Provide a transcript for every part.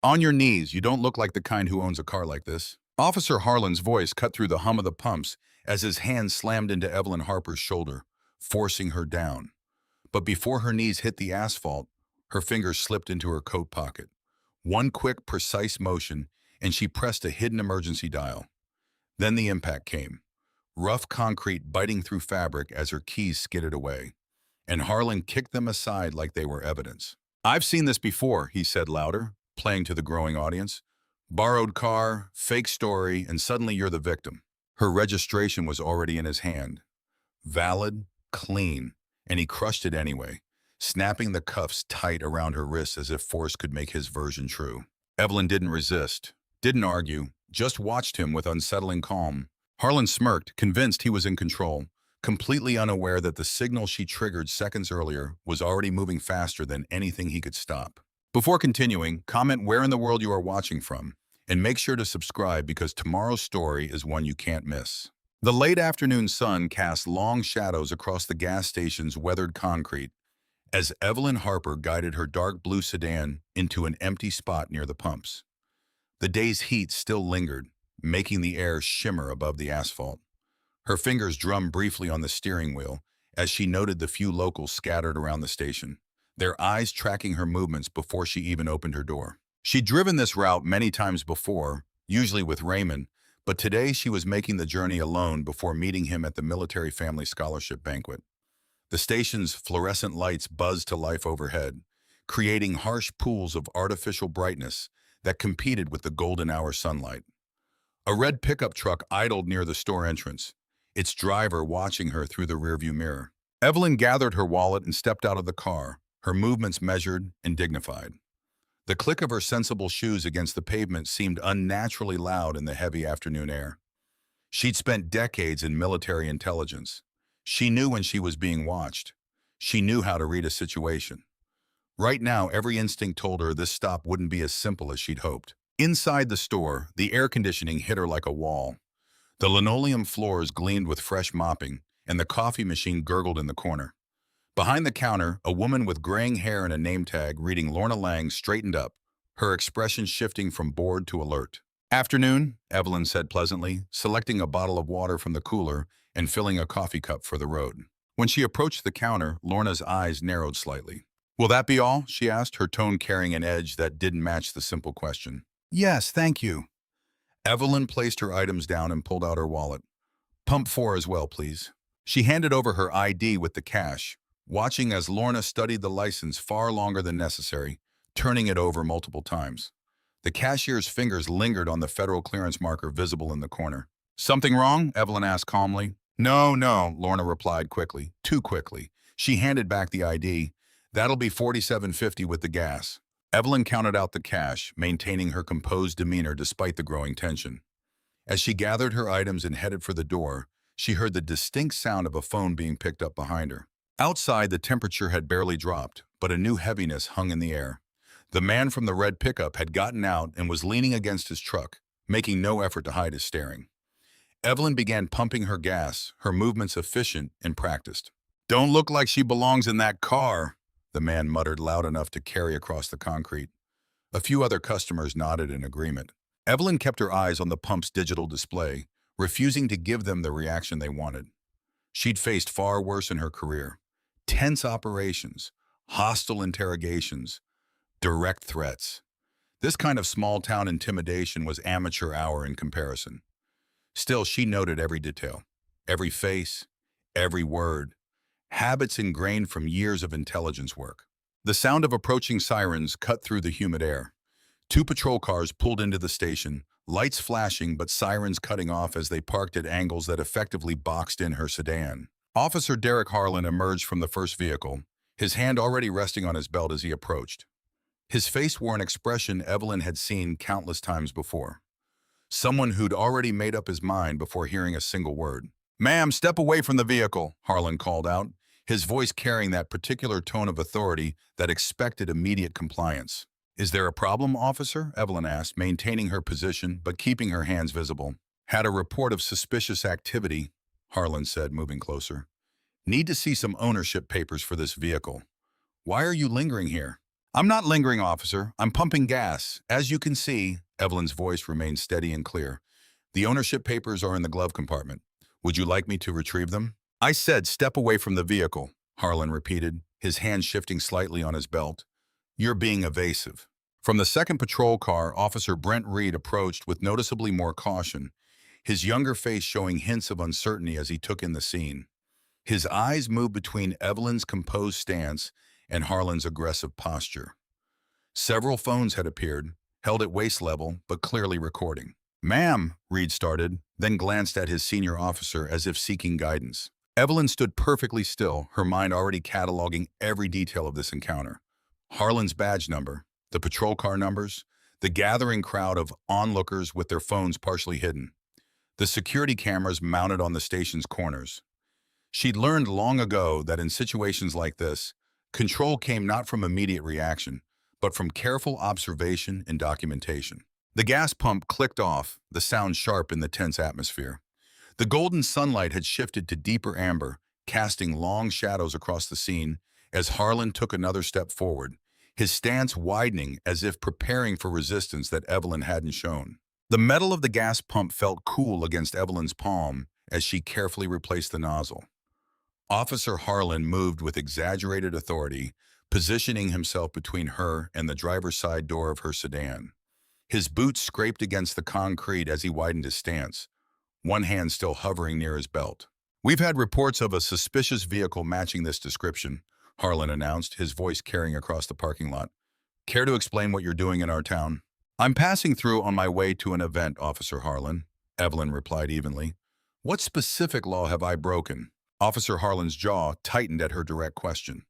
On your knees, you don't look like the kind who owns a car like this. Officer Harlan's voice cut through the hum of the pumps as his hand slammed into Evelyn Harper's shoulder, forcing her down. But before her knees hit the asphalt, her fingers slipped into her coat pocket. One quick, precise motion, and she pressed a hidden emergency dial. Then the impact came, rough concrete biting through fabric as her keys skidded away, and Harlan kicked them aside like they were evidence. "I've seen this before," he said louder, playing to the growing audience. "Borrowed car, fake story, and suddenly you're the victim." Her registration was already in his hand. Valid, clean, and he crushed it anyway, snapping the cuffs tight around her wrists as if force could make his version true. Evelyn didn't resist, didn't argue, just watched him with unsettling calm. Harlan smirked, convinced he was in control, completely unaware that the signal she triggered seconds earlier was already moving faster than anything he could stop. Before continuing, comment where in the world you are watching from, and make sure to subscribe because tomorrow's story is one you can't miss. The late afternoon sun cast long shadows across the gas station's weathered concrete as Evelyn Harper guided her dark blue sedan into an empty spot near the pumps. The day's heat still lingered, making the air shimmer above the asphalt. Her fingers drummed briefly on the steering wheel as she noted the few locals scattered around the station, their eyes tracking her movements before she even opened her door. She'd driven this route many times before, usually with Raymond, but today she was making the journey alone before meeting him at the Military Family Scholarship Banquet. The station's fluorescent lights buzzed to life overhead, creating harsh pools of artificial brightness that competed with the golden hour sunlight. A red pickup truck idled near the store entrance, its driver watching her through the rearview mirror. Evelyn gathered her wallet and stepped out of the car, her movements measured and dignified. The click of her sensible shoes against the pavement seemed unnaturally loud in the heavy afternoon air. She'd spent decades in military intelligence. She knew when she was being watched. She knew how to read a situation. Right now, every instinct told her this stop wouldn't be as simple as she'd hoped. Inside the store, the air conditioning hit her like a wall. The linoleum floors gleamed with fresh mopping, and the coffee machine gurgled in the corner. Behind the counter, a woman with graying hair and a name tag reading Lorna Lang straightened up, her expression shifting from bored to alert. "Afternoon," Evelyn said pleasantly, selecting a bottle of water from the cooler and filling a coffee cup for the road. When she approached the counter, Lorna's eyes narrowed slightly. "Will that be all?" she asked, her tone carrying an edge that didn't match the simple question. "Yes, thank you." Evelyn placed her items down and pulled out her wallet. "Pump 4 as well, please." She handed over her ID with the cash, watching as Lorna studied the license far longer than necessary, turning it over multiple times. The cashier's fingers lingered on the federal clearance marker visible in the corner. "Something wrong?" Evelyn asked calmly. "No, no," Lorna replied quickly, too quickly. She handed back the ID. "That'll be $47.50 with the gas." Evelyn counted out the cash, maintaining her composed demeanor despite the growing tension. As she gathered her items and headed for the door, she heard the distinct sound of a phone being picked up behind her. Outside, the temperature had barely dropped, but a new heaviness hung in the air. The man from the red pickup had gotten out and was leaning against his truck, making no effort to hide his staring. Evelyn began pumping her gas, her movements efficient and practiced. "Don't look like she belongs in that car," the man muttered loud enough to carry across the concrete. A few other customers nodded in agreement. Evelyn kept her eyes on the pump's digital display, refusing to give them the reaction they wanted. She'd faced far worse in her career. Tense operations, hostile interrogations, direct threats. This kind of small-town intimidation was amateur hour in comparison. Still, she noted every detail, every face, every word, habits ingrained from years of intelligence work. The sound of approaching sirens cut through the humid air. 2 patrol cars pulled into the station, lights flashing but sirens cutting off as they parked at angles that effectively boxed in her sedan. Officer Derek Harlan emerged from the first vehicle, his hand already resting on his belt as he approached. His face wore an expression Evelyn had seen countless times before. Someone who'd already made up his mind before hearing a single word. "Ma'am, step away from the vehicle," Harlan called out, his voice carrying that particular tone of authority that expected immediate compliance. "Is there a problem, officer?" Evelyn asked, maintaining her position but keeping her hands visible. "Had a report of suspicious activity," Harlan said, moving closer. "Need to see some ownership papers for this vehicle." "Why are you lingering here?" I'm not lingering, officer. I'm pumping gas. As you can see, Evelyn's voice remained steady and clear. The ownership papers are in the glove compartment. Would you like me to retrieve them? I said step away from the vehicle, Harlan repeated, his hand shifting slightly on his belt. You're being evasive. From the second patrol car, Officer Brent Reed approached with noticeably more caution, his younger face showing hints of uncertainty as he took in the scene. His eyes moved between Evelyn's composed stance and Harlan's aggressive posture. Several phones had appeared, held at waist level, but clearly recording. Ma'am, Reed started, then glanced at his senior officer as if seeking guidance. Evelyn stood perfectly still, her mind already cataloging every detail of this encounter. Harlan's badge number, the patrol car numbers, the gathering crowd of onlookers with their phones partially hidden, the security cameras mounted on the station's corners. She'd learned long ago that in situations like this, control came not from immediate reaction, but from careful observation and documentation. The gas pump clicked off, the sound sharp in the tense atmosphere. The golden sunlight had shifted to deeper amber, casting long shadows across the scene as Harlan took another step forward, his stance widening as if preparing for resistance that Evelyn hadn't shown. The metal of the gas pump felt cool against Evelyn's palm as she carefully replaced the nozzle. Officer Harlan moved with exaggerated authority, positioning himself between her and the driver's side door of her sedan. His boots scraped against the concrete as he widened his stance, one hand still hovering near his belt. We've had reports of a suspicious vehicle matching this description, Harlan announced, his voice carrying across the parking lot. Care to explain what you're doing in our town? I'm passing through on my way to an event, Officer Harlan, Evelyn replied evenly. What specific law have I broken? Officer Harlan's jaw tightened at her direct question.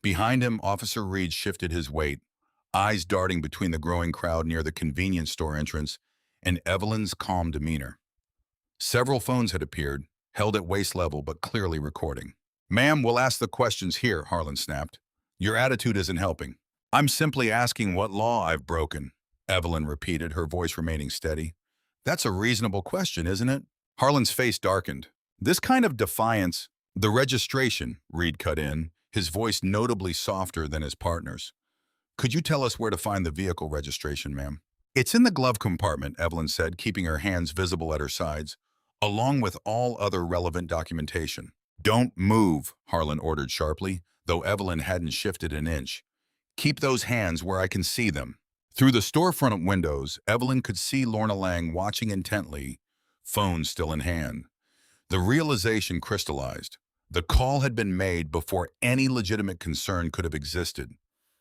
Behind him, Officer Reed shifted his weight, eyes darting between the growing crowd near the convenience store entrance and Evelyn's calm demeanor. Several phones had appeared, held at waist level but clearly recording. Ma'am, we'll ask the questions here, Harlan snapped. Your attitude isn't helping. I'm simply asking what law I've broken, Evelyn repeated, her voice remaining steady. That's a reasonable question, isn't it? Harlan's face darkened. This kind of defiance, the registration, Reed cut in, his voice notably softer than his partner's. Could you tell us where to find the vehicle registration, ma'am? It's in the glove compartment, Evelyn said, keeping her hands visible at her sides, along with all other relevant documentation. Don't move, Harlan ordered sharply, though Evelyn hadn't shifted an inch. Keep those hands where I can see them. Through the storefront windows, Evelyn could see Lorna Lang watching intently, phone still in hand. The realization crystallized. The call had been made before any legitimate concern could have existed,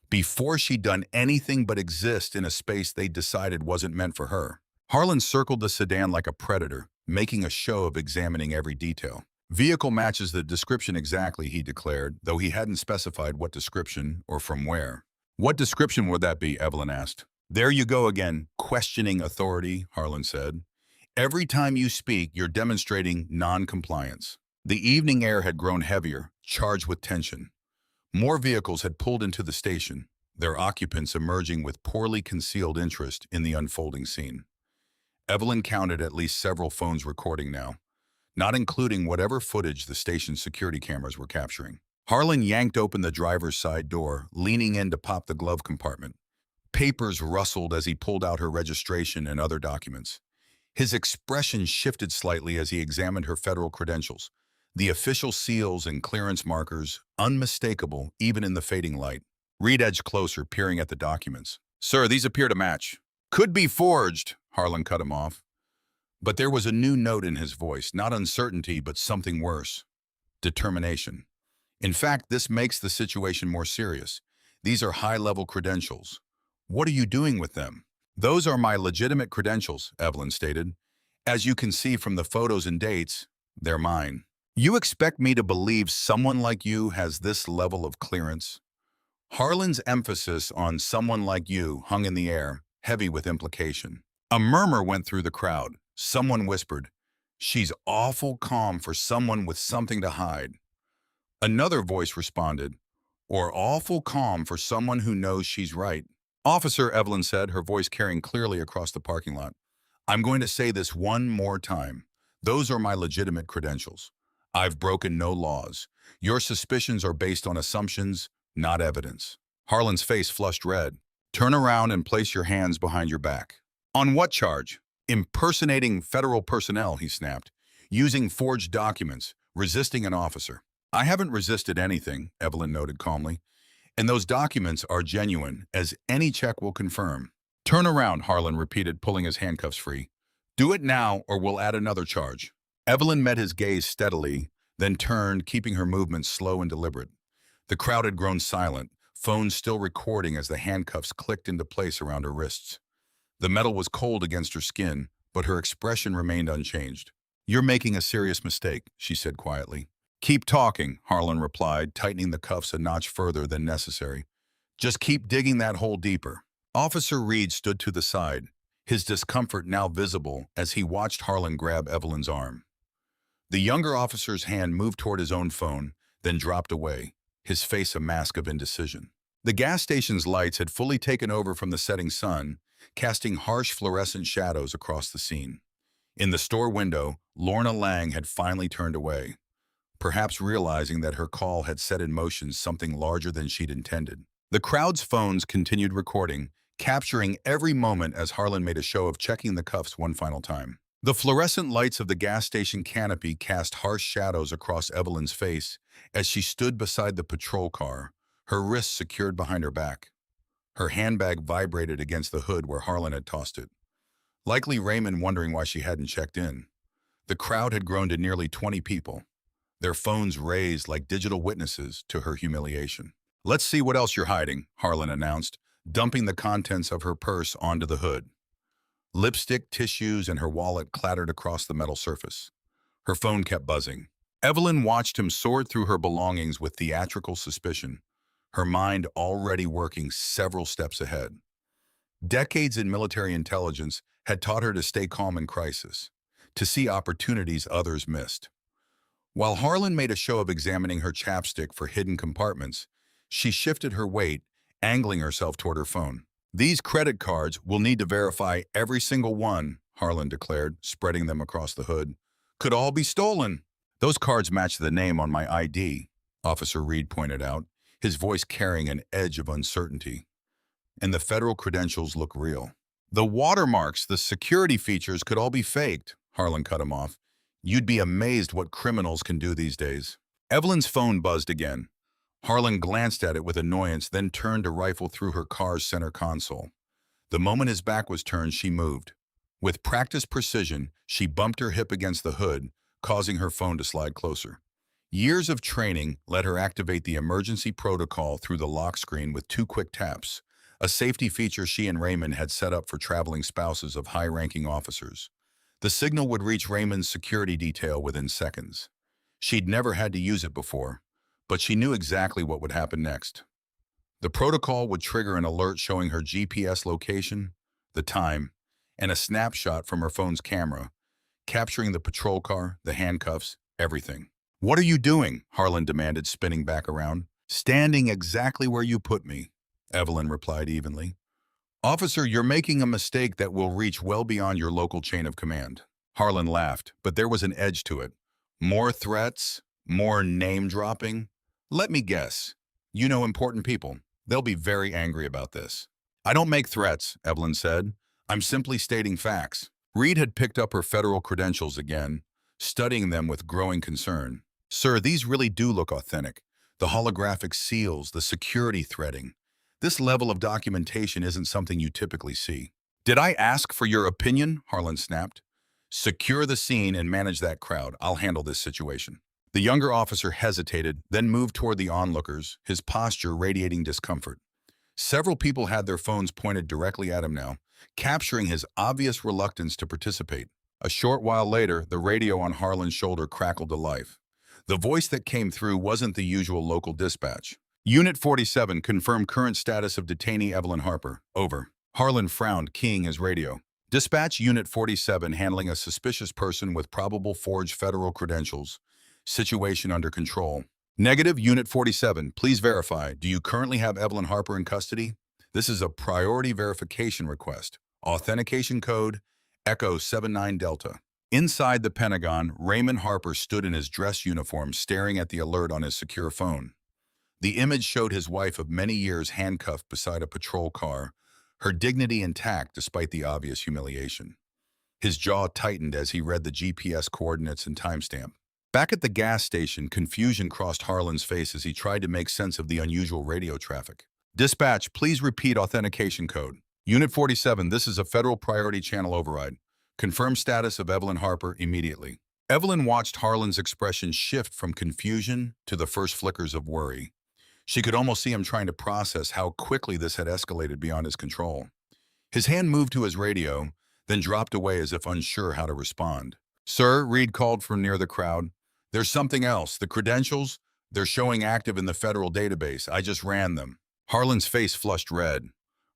before she'd done anything but exist in a space they decided wasn't meant for her. Harlan circled the sedan like a predator, making a show of examining every detail. Vehicle matches the description exactly, he declared, though he hadn't specified what description or from where. What description would that be? Evelyn asked. There you go again, questioning authority, Harlan said. Every time you speak, you're demonstrating non-compliance. The evening air had grown heavier, charged with tension. More vehicles had pulled into the station, their occupants emerging with poorly concealed interest in the unfolding scene. Evelyn counted at least several phones recording now, not including whatever footage the station's security cameras were capturing. Harlan yanked open the driver's side door, leaning in to pop the glove compartment. Papers rustled as he pulled out her registration and other documents. His expression shifted slightly as he examined her federal credentials, the official seals and clearance markers, unmistakable even in the fading light. Reed edged closer, peering at the documents. Sir, these appear to match. Could be forged, Harlan cut him off. But there was a new note in his voice, not uncertainty, but something worse. Determination. In fact, this makes the situation more serious. These are high-level credentials. What are you doing with them? Those are my legitimate credentials, Evelyn stated. As you can see from the photos and dates, they're mine. You expect me to believe someone like you has this level of clearance? Harlan's emphasis on someone like you hung in the air, heavy with implication. A murmur went through the crowd. Someone whispered, "She's awful calm for someone with something to hide." Another voice responded, "Or awful calm for someone who knows she's right." Officer, Evelyn said, her voice carrying clearly across the parking lot. I'm going to say this one more time. Those are my legitimate credentials. I've broken no laws. Your suspicions are based on assumptions, not evidence. Harlan's face flushed red. Turn around and place your hands behind your back. On what charge? Impersonating federal personnel, he snapped. Using forged documents, resisting an officer. I haven't resisted anything, Evelyn noted calmly. And those documents are genuine, as any check will confirm. Turn around, Harlan repeated, pulling his handcuffs free. Do it now, or we'll add another charge. Evelyn met his gaze steadily, then turned, keeping her movements slow and deliberate. The crowd had grown silent, phones still recording as the handcuffs clicked into place around her wrists. The metal was cold against her skin, but her expression remained unchanged. You're making a serious mistake, she said quietly. Keep talking, Harlan replied, tightening the cuffs a notch further than necessary. Just keep digging that hole deeper. Officer Reed stood to the side, his discomfort now visible as he watched Harlan grab Evelyn's arm. The younger officer's hand moved toward his own phone, then dropped away, his face a mask of indecision. The gas station's lights had fully taken over from the setting sun, casting harsh fluorescent shadows across the scene. In the store window, Lorna Lang had finally turned away, perhaps realizing that her call had set in motion something larger than she'd intended. The crowd's phones continued recording, capturing every moment as Harlan made a show of checking the cuffs one final time. The fluorescent lights of the gas station canopy cast harsh shadows across Evelyn's face as she stood beside the patrol car, her wrists secured behind her back. Her handbag vibrated against the hood where Harlan had tossed it, likely Raymond wondering why she hadn't checked in. The crowd had grown to nearly 20 people, their phones raised like digital witnesses to her humiliation. Let's see what else you're hiding, Harlan announced, dumping the contents of her purse onto the hood. Lipstick, tissues, and her wallet clattered across the metal surface. Her phone kept buzzing. Evelyn watched him sort through her belongings with theatrical suspicion, her mind already working several steps ahead. Decades in military intelligence had taught her to stay calm in crisis, to see opportunities others missed. While Harlan made a show of examining her chapstick for hidden compartments, she shifted her weight, angling herself toward her phone. These credit cards will need to verify every single one, Harlan declared, spreading them across the hood. Could all be stolen. Those cards match the name on my ID, Officer Reed pointed out, his voice carrying an edge of uncertainty. And the federal credentials look real. The watermarks, the security features could all be faked, Harlan cut him off. You'd be amazed what criminals can do these days. Evelyn's phone buzzed again. Harlan glanced at it with annoyance, then turned to rifle through her car's center console. The moment his back was turned, she moved. With practiced precision, she bumped her hip against the hood, causing her phone to slide closer. Years of training let her activate the emergency protocol through the lock screen with 2 quick taps, a safety feature she and Raymond had set up for traveling spouses of high-ranking officers. The signal would reach Raymond's security detail within seconds. She'd never had to use it before, but she knew exactly what would happen next. The protocol would trigger an alert showing her GPS location, the time, and a snapshot from her phone's camera, capturing the patrol car, the handcuffs, everything. What are you doing? Harlan demanded, spinning back around. Standing exactly where you put me, Evelyn replied evenly. Officer, you're making a mistake that will reach well beyond your local chain of command. Harlan laughed, but there was an edge to it. More threats? More name-dropping? Let me guess. You know important people. They'll be very angry about this. I don't make threats, Evelyn said. I'm simply stating facts. Reed had picked up her federal credentials again, studying them with growing concern. Sir, these really do look authentic. The holographic seals, the security threading. This level of documentation isn't something you typically see. Did I ask for your opinion? Harlan snapped. Secure the scene and manage that crowd. I'll handle this situation. The younger officer hesitated, then moved toward the onlookers, his posture radiating discomfort. Several people had their phones pointed directly at him now, capturing his obvious reluctance to participate. A short while later, the radio on Harlan's shoulder crackled to life. The voice that came through wasn't the usual local dispatch. Unit 47, confirm current status of detainee Evelyn Harper. Over. Harlan frowned, keying his radio. Dispatch Unit 47 handling a suspicious person with probable forged federal credentials. Situation under control. Negative, Unit 47. Please verify. Do you currently have Evelyn Harper in custody? This is a priority verification request. Authentication code, Echo 79 Delta. Inside the Pentagon, Raymond Harper stood in his dress uniform staring at the alert on his secure phone. The image showed his wife of many years handcuffed beside a patrol car, her dignity intact despite the obvious humiliation. His jaw tightened as he read the GPS coordinates and timestamp. Back at the gas station, confusion crossed Harlan's face as he tried to make sense of the unusual radio traffic. Dispatch, please repeat authentication code. Unit 47, this is a federal priority channel override. Confirm status of Evelyn Harper immediately. Evelyn watched Harlan's expression shift from confusion to the first flickers of worry. She could almost see him trying to process how quickly this had escalated beyond his control. His hand moved to his radio, then dropped away as if unsure how to respond. Sir, Reed called from near the crowd. There's something else. The credentials, they're showing active in the federal database. I just ran them. Harlan's face flushed red.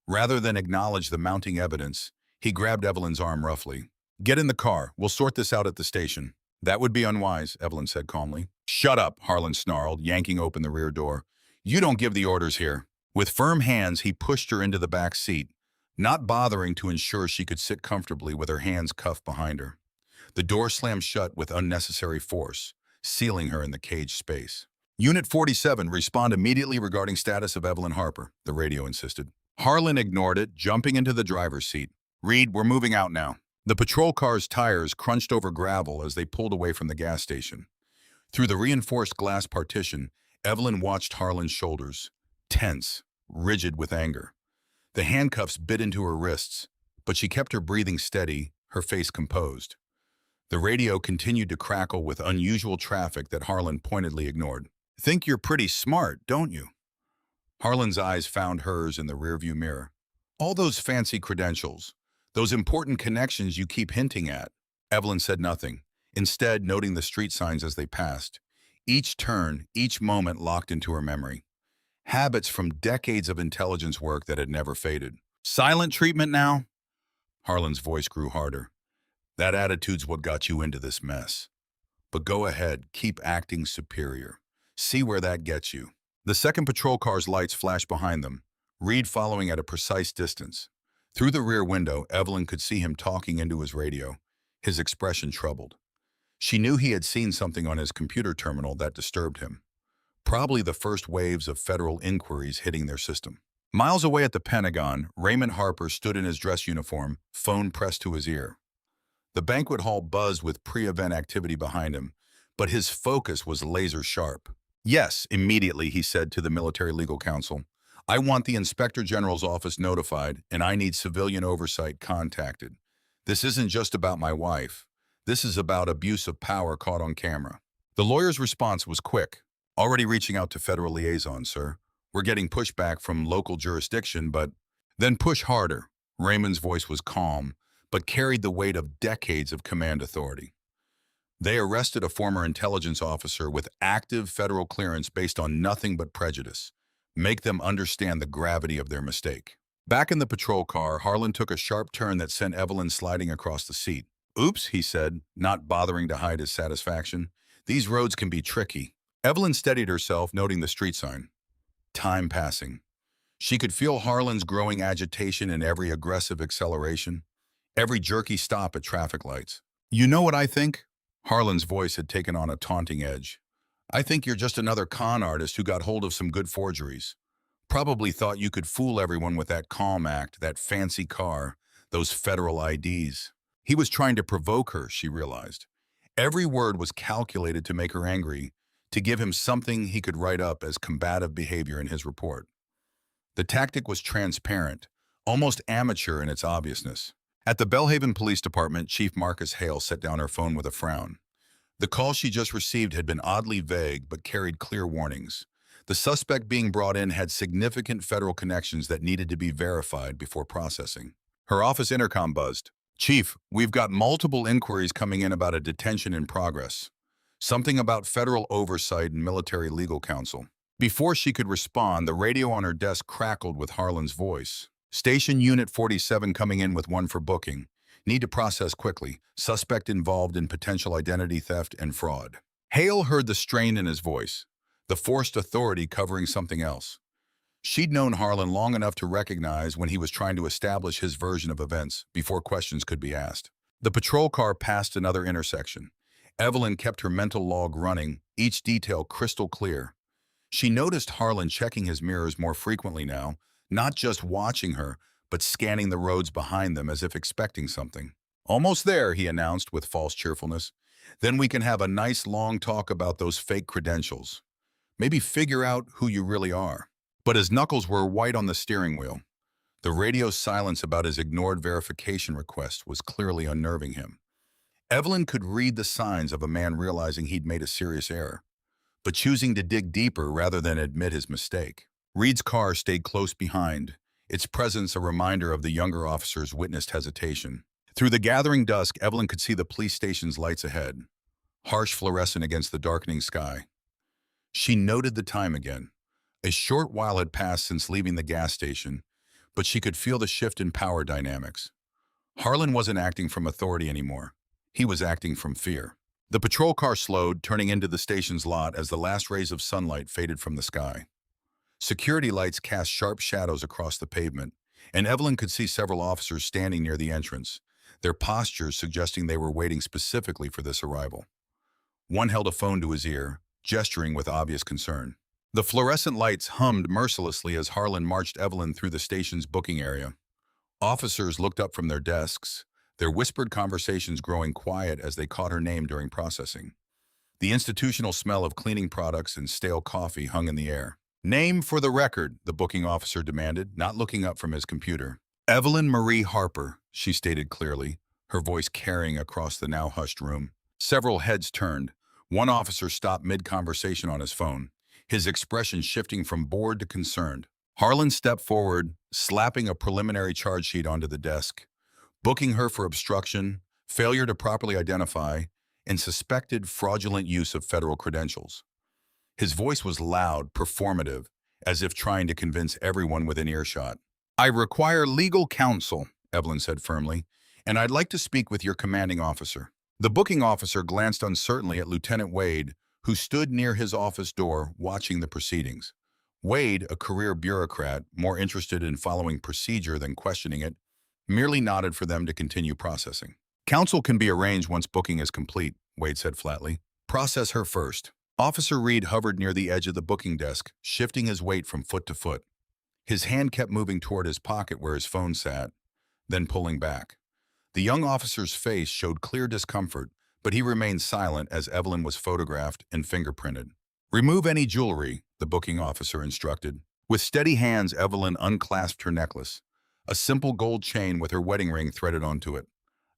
Rather than acknowledge the mounting evidence, he grabbed Evelyn's arm roughly. Get in the car. We'll sort this out at the station. That would be unwise, Evelyn said calmly. Shut up, Harlan snarled, yanking open the rear door. You don't give the orders here. With firm hands, he pushed her into the back seat, not bothering to ensure she could sit comfortably with her hands cuffed behind her. The door slammed shut with unnecessary force, sealing her in the cage space. Unit 47, respond immediately regarding status of Evelyn Harper, the radio insisted. Harlan ignored it, jumping into the driver's seat. Reed, we're moving out now. The patrol car's tires crunched over gravel as they pulled away from the gas station. Through the reinforced glass partition, Evelyn watched Harlan's shoulders, tense, rigid with anger. The handcuffs bit into her wrists, but she kept her breathing steady, her face composed. The radio continued to crackle with unusual traffic that Harlan pointedly ignored. Think you're pretty smart, don't you? Harlan's eyes found hers in the rearview mirror. All those fancy credentials, those important connections you keep hinting at. Evelyn said nothing, instead noting the street signs as they passed. Each turn, each moment locked into her memory. Habits from decades of intelligence work that had never faded. Silent treatment now? Harlan's voice grew harder. That attitude's what got you into this mess. But go ahead, keep acting superior. See where that gets you. The second patrol car's lights flashed behind them, Reed following at a precise distance. Through the rear window, Evelyn could see him talking into his radio, his expression troubled. She knew he had seen something on his computer terminal that disturbed him. Probably the first waves of federal inquiries hitting their system. Miles away at the Pentagon, Raymond Harper stood in his dress uniform, phone pressed to his ear. The banquet hall buzzed with pre-event activity behind him, but his focus was laser sharp. Yes, immediately, he said to the Military Legal Counsel. I want the Inspector General's office notified, and I need civilian oversight contacted. This isn't just about my wife. This is about abuse of power caught on camera. The lawyer's response was quick. Already reaching out to federal liaison, sir. We're getting pushback from local jurisdiction, but then push harder. Raymond's voice was calm, but carried the weight of decades of command authority. They arrested a former intelligence officer with active federal clearance based on nothing but prejudice. Make them understand the gravity of their mistake. Back in the patrol car, Harlan took a sharp turn that sent Evelyn sliding across the seat. Oops, he said, not bothering to hide his satisfaction. These roads can be tricky. Evelyn steadied herself, noting the street sign. Time passing. She could feel Harlan's growing agitation in every aggressive acceleration, every jerky stop at traffic lights. You know what I think? Harlan's voice had taken on a taunting edge. I think you're just another con artist who got hold of some good forgeries. Probably thought you could fool everyone with that calm act, that fancy car, those federal IDs. He was trying to provoke her, she realized. Every word was calculated to make her angry, to give him something he could write up as combative behavior in his report. The tactic was transparent, almost amateur in its obviousness. At the Belhaven Police Department, Chief Marcus Hale set down her phone with a frown. The call she just received had been oddly vague but carried clear warnings. The suspect being brought in had significant federal connections that needed to be verified before processing. Her office intercom buzzed. Chief, we've got multiple inquiries coming in about a detention in progress. Something about federal oversight and military legal counsel. Before she could respond, the radio on her desk crackled with Harlan's voice. Station Unit 47 coming in with one for booking. Need to process quickly. Suspect involved in potential identity theft and fraud. Hale heard the strain in his voice, the forced authority covering something else. She'd known Harlan long enough to recognize when he was trying to establish his version of events before questions could be asked. The patrol car passed another intersection. Evelyn kept her mental log running, each detail crystal clear. She noticed Harlan checking his mirrors more frequently now, not just watching her, but scanning the roads behind them as if expecting something. "Almost there," he announced with false cheerfulness. "Then we can have a nice long talk about those fake credentials. Maybe figure out who you really are." But his knuckles were white on the steering wheel. The radio's silence about his ignored verification request was clearly unnerving him. Evelyn could read the signs of a man realizing he'd made a serious error, but choosing to dig deeper rather than admit his mistake. Reed's car stayed close behind, its presence a reminder of the younger officer's witnessed hesitation. Through the gathering dusk, Evelyn could see the police station's lights ahead, harsh fluorescent against the darkening sky. She noted the time again. A short while had passed since leaving the gas station, but she could feel the shift in power dynamics. Harlan wasn't acting from authority anymore. He was acting from fear. The patrol car slowed, turning into the station's lot as the last rays of sunlight faded from the sky. Security lights cast sharp shadows across the pavement, and Evelyn could see several officers standing near the entrance, their postures suggesting they were waiting specifically for this arrival. One held a phone to his ear, gesturing with obvious concern. The fluorescent lights hummed mercilessly as Harlan marched Evelyn through the station's booking area. Officers looked up from their desks, their whispered conversations growing quiet as they caught her name during processing. The institutional smell of cleaning products and stale coffee hung in the air. "Name for the record," the booking officer demanded, not looking up from his computer. "Evelyn Marie Harper," she stated clearly, her voice carrying across the now hushed room. Several heads turned. One officer stopped mid-conversation on his phone, his expression shifting from bored to concerned. Harlan stepped forward, slapping a preliminary charge sheet onto the desk, booking her for obstruction, failure to properly identify, and suspected fraudulent use of federal credentials. His voice was loud, performative, as if trying to convince everyone within earshot. "I require legal counsel," Evelyn said firmly, "and I'd like to speak with your commanding officer." The booking officer glanced uncertainly at Lieutenant Wade, who stood near his office door watching the proceedings. Wade, a career bureaucrat, more interested in following procedure than questioning it, merely nodded for them to continue processing. "Counsel can be arranged once booking is complete," Wade said flatly. "Process her first." Officer Reed hovered near the edge of the booking desk, shifting his weight from foot to foot. His hand kept moving toward his pocket where his phone sat, then pulling back. The young officer's face showed clear discomfort, but he remained silent as Evelyn was photographed and fingerprinted. "Remove any jewelry," the booking officer instructed. With steady hands, Evelyn unclasped her necklace, a simple gold chain with her wedding ring threaded onto it,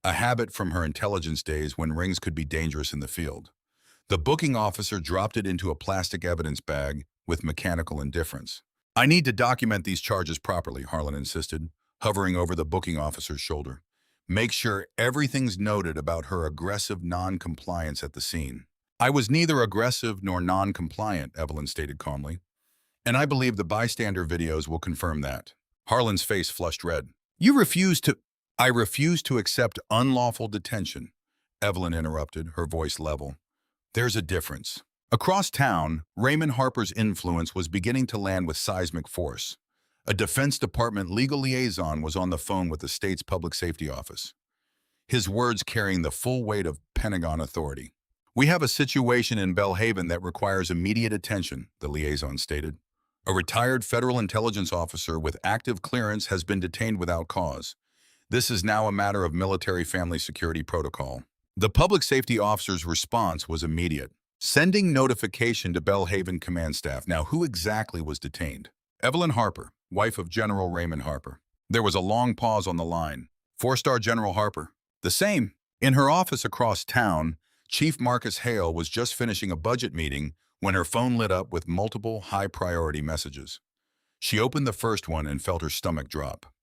a habit from her intelligence days when rings could be dangerous in the field. The booking officer dropped it into a plastic evidence bag with mechanical indifference. "I need to document these charges properly," Harlan insisted, hovering over the booking officer's shoulder. "Make sure everything's noted about her aggressive non-compliance at the scene." "I was neither aggressive nor non-compliant," Evelyn stated calmly. "And I believe the bystander videos will confirm that." Harlan's face flushed red. "You refuse to—" "I refuse to accept unlawful detention," Evelyn interrupted, her voice level. "There's a difference." Across town, Raymond Harper's influence was beginning to land with seismic force. A Defense Department legal liaison was on the phone with the state's public safety office, his words carrying the full weight of Pentagon authority. "We have a situation in Belhaven that requires immediate attention," the liaison stated. "A retired federal intelligence officer with active clearance has been detained without cause. This is now a matter of military family security protocol." The public safety officer's response was immediate, sending notification to Belhaven command staff. Now, who exactly was detained? "Evelyn Harper, wife of General Raymond Harper." There was a long pause on the line. "Four-star General Harper." "The same." In her office across town, Chief Marcus Hale was just finishing a budget meeting when her phone lit up with multiple high-priority messages. She opened the first one and felt her stomach drop.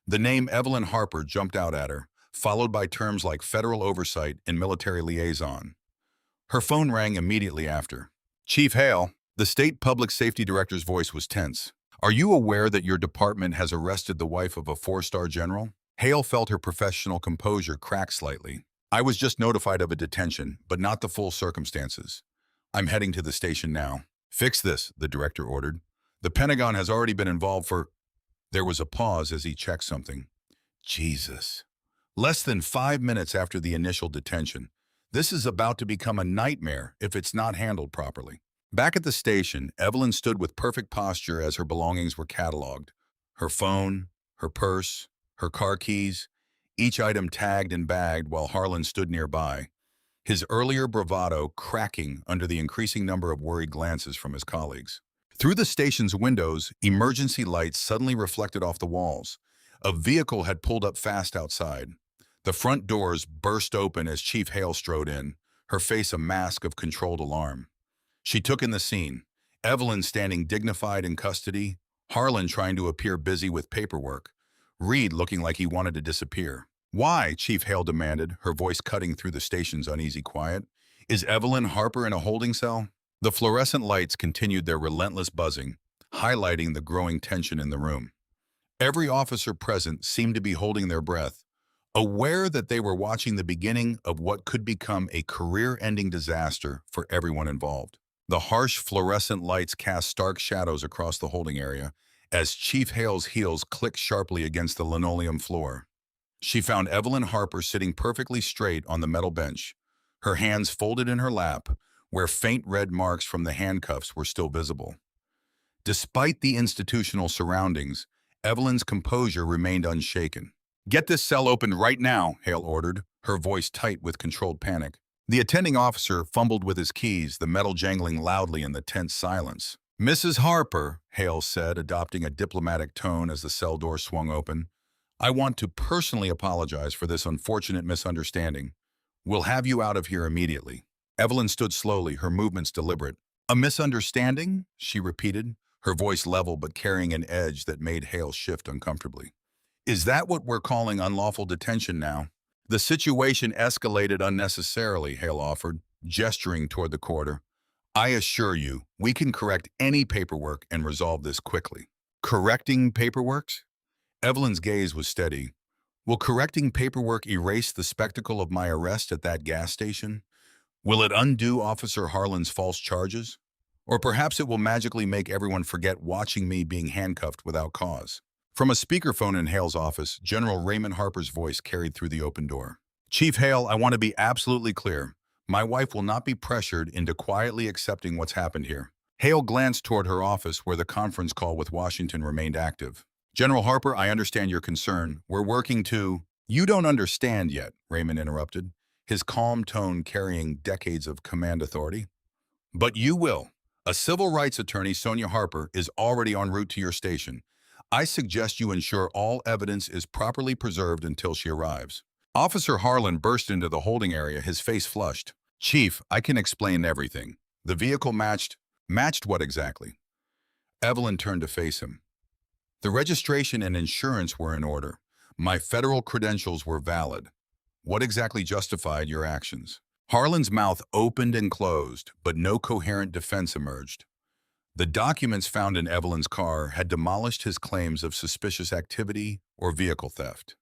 The name Evelyn Harper jumped out at her, followed by terms like federal oversight and military liaison. Her phone rang immediately after. "Chief Hale," the state public safety director's voice was tense. "Are you aware that your department has arrested the wife of a four-star general?" Hale felt her professional composure crack slightly. "I was just notified of a detention, but not the full circumstances. I'm heading to the station now." "Fix this," the director ordered. "The Pentagon has already been involved for—" There was a pause as he checked something. Jesus. Less than 5 minutes after the initial detention. This is about to become a nightmare if it's not handled properly. Back at the station, Evelyn stood with perfect posture as her belongings were cataloged. Her phone, her purse, her car keys, each item tagged and bagged while Harlan stood nearby, his earlier bravado cracking under the increasing number of worried glances from his colleagues. Through the station's windows, emergency lights suddenly reflected off the walls. A vehicle had pulled up fast outside. The front doors burst open as Chief Hale strode in, her face a mask of controlled alarm. She took in the scene, Evelyn standing dignified in custody, Harlan trying to appear busy with paperwork, Reed looking like he wanted to disappear. "Why?" Chief Hale demanded, her voice cutting through the station's uneasy quiet. "Is Evelyn Harper in a holding cell?" The fluorescent lights continued their relentless buzzing, highlighting the growing tension in the room. Every officer present seemed to be holding their breath, aware that they were watching the beginning of what could become a career-ending disaster for everyone involved. The harsh fluorescent lights cast stark shadows across the holding area as Chief Hale's heels clicked sharply against the linoleum floor. She found Evelyn Harper sitting perfectly straight on the metal bench, her hands folded in her lap, where faint red marks from the handcuffs were still visible. Despite the institutional surroundings, Evelyn's composure remained unshaken. "Get this cell open right now," Hale ordered, her voice tight with controlled panic. The attending officer fumbled with his keys, the metal jangling loudly in the tense silence. "Mrs. Harper," Hale said, adopting a diplomatic tone as the cell door swung open, "I want to personally apologize for this unfortunate misunderstanding. We'll have you out of here immediately." Evelyn stood slowly, her movements deliberate. "A misunderstanding?" she repeated, her voice level but carrying an edge that made Hale shift uncomfortably. "Is that what we're calling unlawful detention now?" "The situation escalated unnecessarily," Hale offered, gesturing toward the corridor. "I assure you, we can correct any paperwork and resolve this quickly." "Correcting paperwork?" Evelyn's gaze was steady. "Will correcting paperwork erase the spectacle of my arrest at that gas station? Will it undo Officer Harlan's false charges? Or perhaps it will magically make everyone forget watching me being handcuffed without cause?" From a speakerphone in Hale's office, General Raymond Harper's voice carried through the open door. "Chief Hale, I want to be absolutely clear. My wife will not be pressured into quietly accepting what's happened here." Hale glanced toward her office where the conference call with Washington remained active. "General Harper, I understand your concern. We're working to—" "You don't understand yet," Raymond interrupted, his calm tone carrying decades of command authority. "But you will. A civil rights attorney, Sonia Harper, is already en route to your station. I suggest you ensure all evidence is properly preserved until she arrives." Officer Harlan burst into the holding area, his face flushed. "Chief, I can explain everything. The vehicle matched—" "Matched what exactly?" Evelyn turned to face him. "The registration and insurance were in order. My federal credentials were valid. What exactly justified your actions?" Harlan's mouth opened and closed, but no coherent defense emerged. The documents found in Evelyn's car had demolished his claims of suspicious activity or vehicle theft.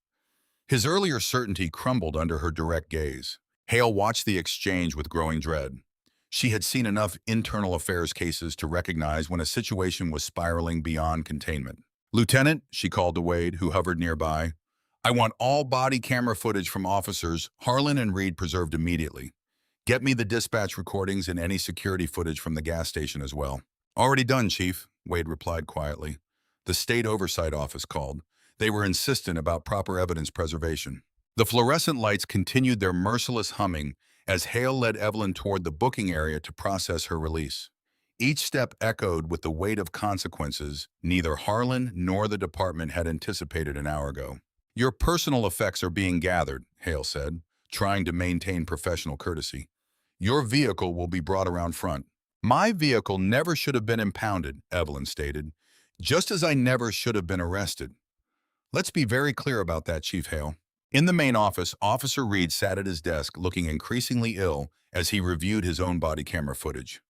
His earlier certainty crumbled under her direct gaze. Hale watched the exchange with growing dread. She had seen enough internal affairs cases to recognize when a situation was spiraling beyond containment. "Lieutenant," she called to Wade, who hovered nearby, "I want all body camera footage from officers Harlan and Reed preserved immediately. Get me the dispatch recordings and any security footage from the gas station as well." "Already done, Chief," Wade replied quietly. The State Oversight Office called. They were insistent about proper evidence preservation. The fluorescent lights continued their merciless humming as Hale led Evelyn toward the booking area to process her release. Each step echoed with the weight of consequences neither Harlan nor the department had anticipated an hour ago. "Your personal effects are being gathered," Hale said, trying to maintain professional courtesy. "Your vehicle will be brought around front." "My vehicle never should have been impounded," Evelyn stated, "just as I never should have been arrested." "Let's be very clear about that, Chief Hale." In the main office, Officer Reed sat at his desk looking increasingly ill as he reviewed his own body camera footage.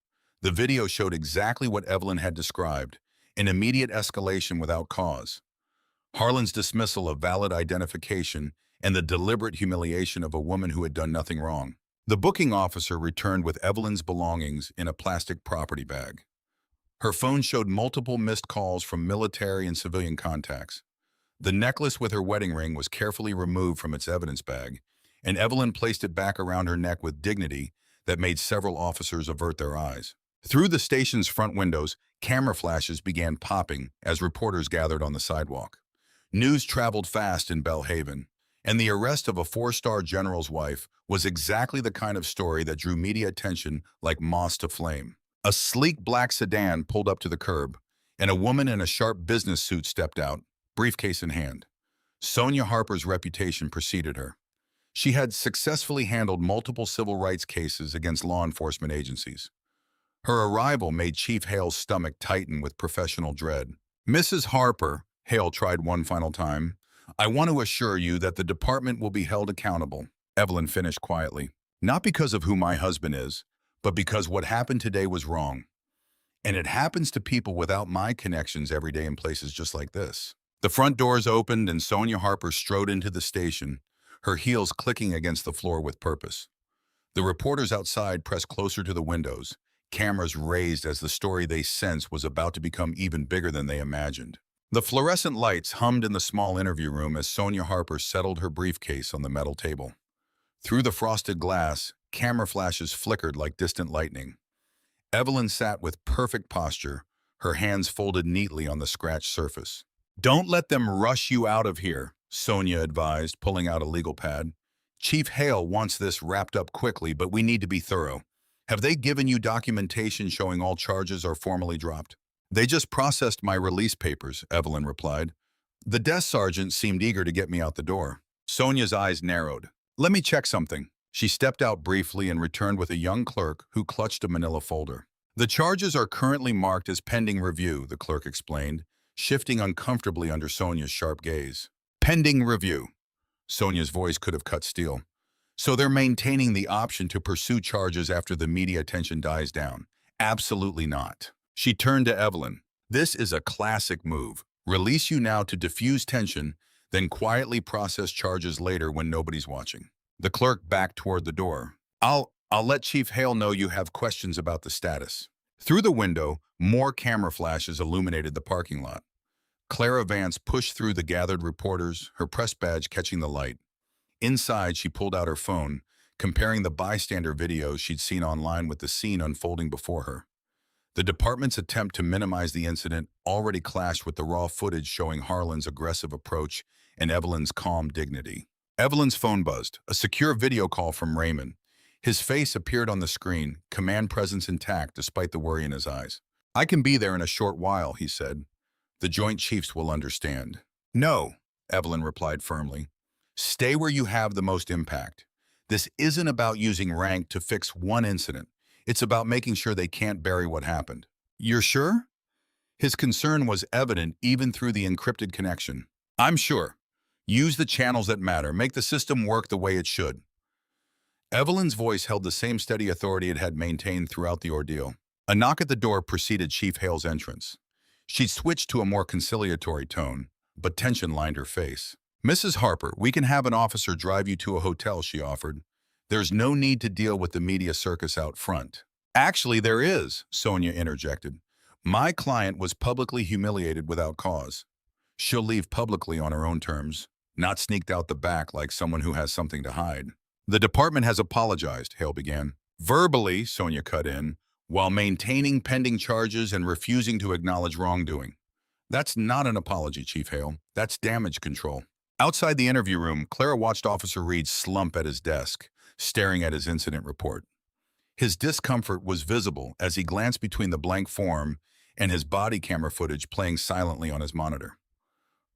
The video showed exactly what Evelyn had described, an immediate escalation without cause. Harlan's dismissal of valid identification and the deliberate humiliation of a woman who had done nothing wrong. The booking officer returned with Evelyn's belongings in a plastic property bag. Her phone showed multiple missed calls from military and civilian contacts. The necklace with her wedding ring was carefully removed from its evidence bag, and Evelyn placed it back around her neck with dignity that made several officers avert their eyes. Through the station's front windows, camera flashes began popping as reporters gathered on the sidewalk. News traveled fast in Belhaven, and the arrest of a four-star general's wife was exactly the kind of story that drew media attention like moths to flame. A sleek black sedan pulled up to the curb, and a woman in a sharp business suit stepped out, briefcase in hand. Sonia Harper's reputation preceded her. She had successfully handled multiple civil rights cases against law enforcement agencies. Her arrival made Chief Hale's stomach tighten with professional dread. "Mrs. Harper," Hale tried one final time, "I want to assure you that the department will be held accountable," Evelyn finished quietly. "Not because of who my husband is, but because what happened today was wrong. And it happens to people without my connections every day in places just like this." The front doors opened and Sonia Harper strode into the station, her heels clicking against the floor with purpose. The reporters outside pressed closer to the windows, cameras raised as the story they sensed was about to become even bigger than they imagined. The fluorescent lights hummed in the small interview room as Sonia Harper settled her briefcase on the metal table. Through the frosted glass, camera flashes flickered like distant lightning. Evelyn sat with perfect posture, her hands folded neatly on the scratched surface. "Don't let them rush you out of here," Sonia advised, pulling out a legal pad. "Chief Hale wants this wrapped up quickly, but we need to be thorough. Have they given you documentation showing all charges are formally dropped?" "They just processed my release papers," Evelyn replied. "The desk sergeant seemed eager to get me out the door." Sonia's eyes narrowed. "Let me check something." She stepped out briefly and returned with a young clerk who clutched a manila folder. "The charges are currently marked as pending review," the clerk explained, shifting uncomfortably under Sonia's sharp gaze. "Pending review." Sonia's voice could have cut steel. "So they're maintaining the option to pursue charges after the media attention dies down?" "Absolutely not." She turned to Evelyn. "This is a classic move. Release you now to diffuse tension, then quietly process charges later when nobody's watching." The clerk backed toward the door. I'll let Chief Hale know you have questions about the status." Through the window, more camera flashes illuminated the parking lot. Clara Vance pushed through the gathered reporters, her press badge catching the light. Inside, she pulled out her phone, comparing the bystander videos she'd seen online with the scene unfolding before her. The department's attempt to minimize the incident already clashed with the raw footage showing Harlan's aggressive approach and Evelyn's calm dignity. Evelyn's phone buzzed, a secure video call from Raymond. His face appeared on the screen, command presence intact despite the worry in his eyes. "I can be there in a short while," he said. "The Joint Chiefs will understand." "No," Evelyn replied firmly. "Stay where you have the most impact. This isn't about using rank to fix one incident. It's about making sure they can't bury what happened." "You're sure?" His concern was evident even through the encrypted connection. "I'm sure. Use the channels that matter. Make the system work the way it should." Evelyn's voice held the same steady authority it had maintained throughout the ordeal. A knock at the door preceded Chief Hale's entrance. She switched to a more conciliatory tone, but tension lined her face. "Mrs. Harper, we can have an officer drive you to a hotel," she offered. "There's no need to deal with the media circus out front." "Actually, there is," Sonia interjected. "My client was publicly humiliated without cause. She'll leave publicly on her own terms, not sneaked out the back like someone who has something to hide." "The department has apologized," Hale began. "Verbally," Sonia cut in, "while maintaining pending charges and refusing to acknowledge wrongdoing." "That's not an apology, Chief Hale. That's damage control." Outside the interview room, Clara watched Officer Reed slump at his desk, staring at his incident report. His discomfort was visible as he glanced between the blank form and his body camera footage playing silently on his monitor.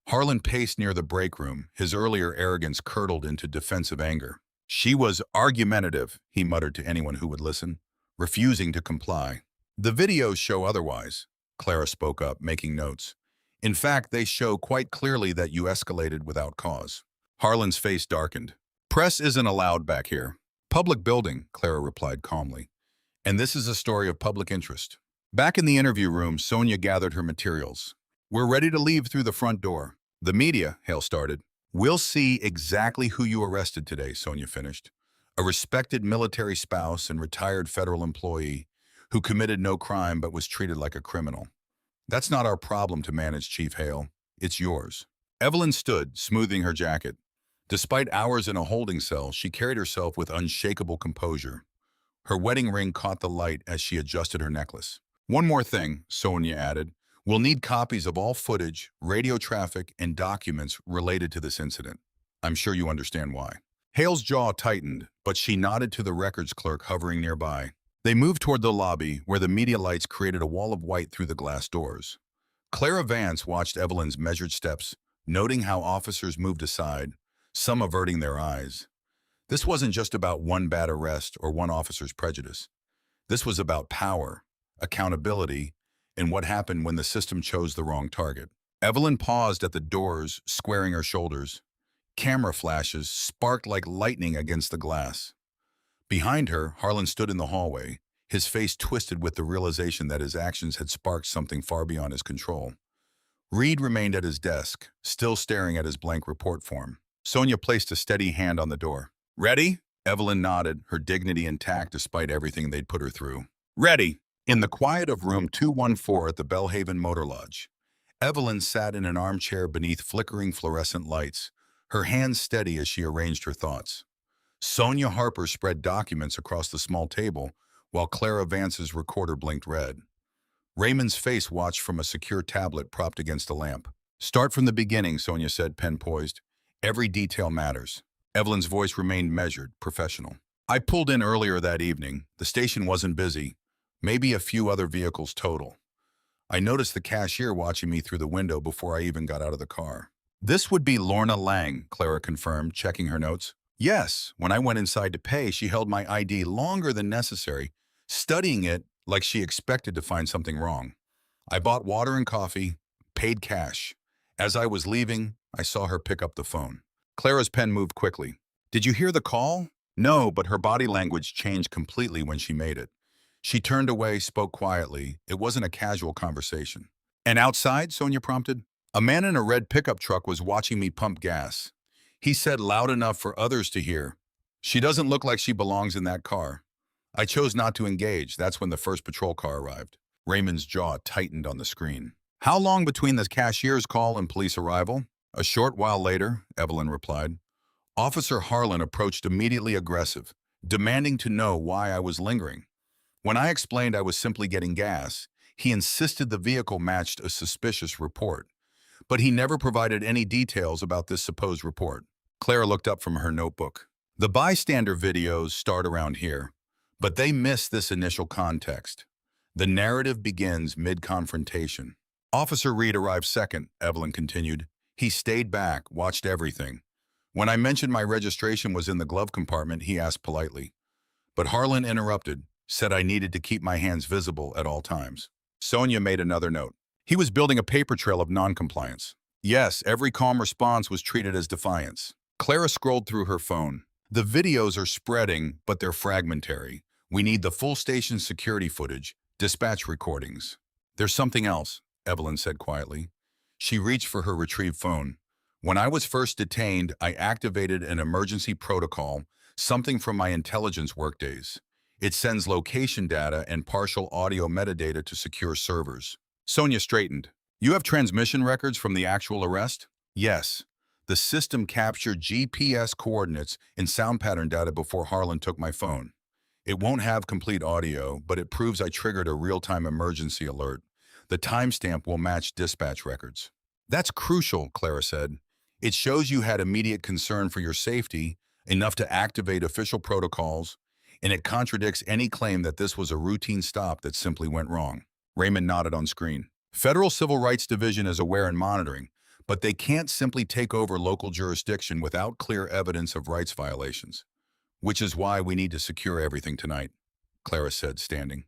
Harlan paced near the break room, his earlier arrogance curdled into defensive anger. "She was argumentative," he muttered to anyone who would listen, refusing to comply. "The videos show otherwise," Clara spoke up, making notes. "In fact, they show quite clearly that you escalated without cause." Harlan's face darkened. "Press isn't allowed back here." "Public building," Clara replied calmly. "And this is a story of public interest." Back in the interview room, Sonia gathered her materials. "We're ready to leave through the front door." "The media," Hale started. "We'll see exactly who you arrested today," Sonia finished. "A respected military spouse and retired federal employee who committed no crime but was treated like a criminal. That's not our problem to manage, Chief Hale. It's yours." Evelyn stood, smoothing her jacket. Despite hours in a holding cell, she carried herself with unshakable composure. Her wedding ring caught the light as she adjusted her necklace. "One more thing," Sonia added. "We'll need copies of all footage, radio traffic, and documents related to this incident. I'm sure you understand why." Hale's jaw tightened, but she nodded to the records clerk hovering nearby. They moved toward the lobby, where the media lights created a wall of white through the glass doors. Clara Vance watched Evelyn's measured steps, noting how officers moved aside, some averting their eyes. This wasn't just about one bad arrest or one officer's prejudice. This was about power, accountability, and what happened when the system chose the wrong target. Evelyn paused at the doors, squaring her shoulders. Camera flashes sparked like lightning against the glass. Behind her, Harlan stood in the hallway, his face twisted with the realization that his actions had sparked something far beyond his control. Reed remained at his desk, still staring at his blank report form. Sonia placed a steady hand on the door. "Ready?" Evelyn nodded, her dignity intact despite everything they'd put her through. "Ready!" In the quiet of room 214 at the Belhaven Motor Lodge, Evelyn sat in an armchair beneath flickering fluorescent lights, her hands steady as she arranged her thoughts. Sonia Harper spread documents across the small table, while Clara Vance's recorder blinked red. Raymond's face watched from a secure tablet propped against a lamp. "Start from the beginning," Sonia said, pen poised. "Every detail matters." Evelyn's voice remained measured, professional. "I pulled in earlier that evening. The station wasn't busy. Maybe a few other vehicles total. I noticed the cashier watching me through the window before I even got out of the car." "This would be Lorna Lang," Clara confirmed, checking her notes. "Yes, when I went inside to pay, she held my ID longer than necessary, studying it like she expected to find something wrong. I bought water and coffee, paid cash. As I was leaving, I saw her pick up the phone." Clara's pen moved quickly. "Did you hear the call?" "No, but her body language changed completely when she made it. She turned away, spoke quietly. It wasn't a casual conversation." "And outside?" Sonia prompted. "A man in a red pickup truck was watching me pump gas. He said loud enough for others to hear. She doesn't look like she belongs in that car. I chose not to engage. That's when the first patrol car arrived." Raymond's jaw tightened on the screen. "How long between the cashier's call and police arrival?" "A short while later," Evelyn replied. "Officer Harlan approached immediately aggressive, demanding to know why I was lingering. When I explained I was simply getting gas, he insisted the vehicle matched a suspicious report. But he never provided any details about this supposed report." Clara looked up from her notebook. "The bystander videos start around here, but they miss this initial context. The narrative begins mid-confrontation." "Officer Reed arrived second," Evelyn continued. "He stayed back, watched everything. When I mentioned my registration was in the glove compartment, he asked politely. But Harlan interrupted, said I needed to keep my hands visible at all times." Sonia made another note. "He was building a paper trail of noncompliance." "Yes, every calm response was treated as defiance." Clara scrolled through her phone. "The videos are spreading, but they're fragmentary. We need the full station security footage, dispatch recordings." "There's something else," Evelyn said quietly. She reached for her retrieved phone. "When I was first detained, I activated an emergency protocol, something from my intelligence workdays. It sends location data and partial audio metadata to secure servers." Sonia straightened. "You have transmission records from the actual arrest?" "Yes. The system captured GPS coordinates and sound pattern data before Harlan took my phone. It won't have complete audio, but it proves I triggered a real-time emergency alert. The timestamp will match dispatch records." "That's crucial," Clara said. "It shows you had immediate concern for your safety, enough to activate official protocols, and it contradicts any claim that this was a routine stop that simply went wrong." Raymond nodded on screen. "Federal Civil Rights Division is aware and monitoring, but they can't simply take over local jurisdiction without clear evidence of rights violations. Which is why we need to secure everything tonight," Clara said, standing.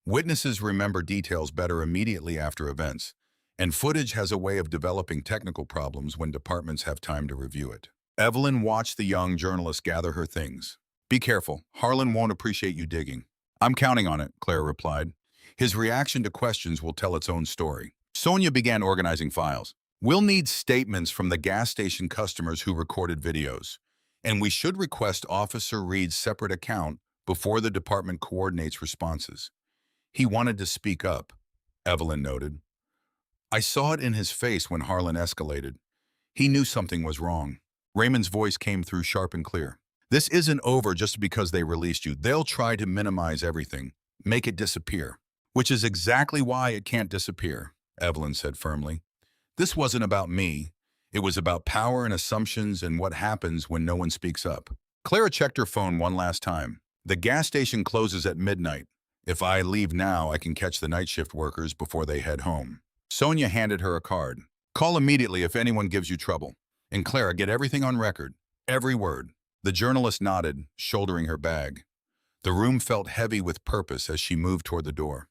"Witnesses remember details better immediately after events, and footage has a way of developing technical problems when departments have time to review it." Evelyn watched the young journalist gather her things. "Be careful. Harlan won't appreciate you digging." "I'm counting on it," Clara replied. "His reaction to questions will tell its own story." Sonia began organizing files. "We'll need statements from the gas station customers who recorded videos, and we should request Officer Reed's separate account before the department coordinates responses." "He wanted to speak up," Evelyn noted. "I saw it in his face when Harlan escalated. He knew something was wrong." Raymond's voice came through sharp and clear. This isn't over just because they released you. They'll try to minimize everything, make it disappear. Which is exactly why it can't disappear, Evelyn said firmly. This wasn't about me. It was about power and assumptions and what happens when no one speaks up. Clara checked her phone one last time. The gas station closes at midnight. If I leave now, I can catch the night shift workers before they head home. Sonia handed her a card. Call immediately if anyone gives you trouble. And Clara, get everything on record. Every word. The journalist nodded, shouldering her bag. The room felt heavy with purpose as she moved toward the door.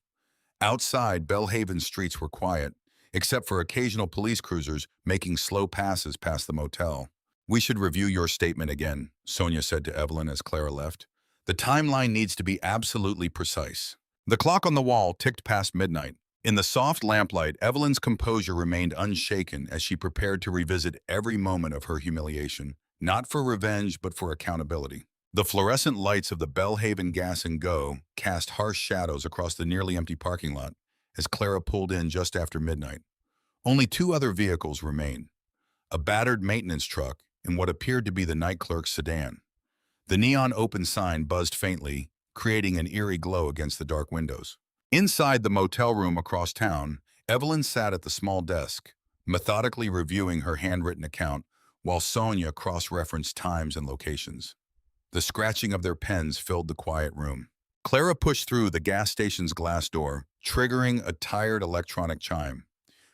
Outside, Belhaven's streets were quiet, except for occasional police cruisers making slow passes past the motel. We should review your statement again, Sonia said to Evelyn as Clara left. The timeline needs to be absolutely precise. The clock on the wall ticked past midnight. In the soft lamplight, Evelyn's composure remained unshaken as she prepared to revisit every moment of her humiliation, not for revenge but for accountability. The fluorescent lights of the Belhaven Gas and Go cast harsh shadows across the nearly empty parking lot as Clara pulled in just after midnight. Only two other vehicles remained, a battered maintenance truck and what appeared to be the night clerk's sedan. The neon open sign buzzed faintly, creating an eerie glow against the dark windows. Inside the motel room across town, Evelyn sat at the small desk, methodically reviewing her handwritten account while Sonia cross-referenced times and locations. The scratching of their pens filled the quiet room. Clara pushed through the gas station's glass door, triggering a tired electronic chime.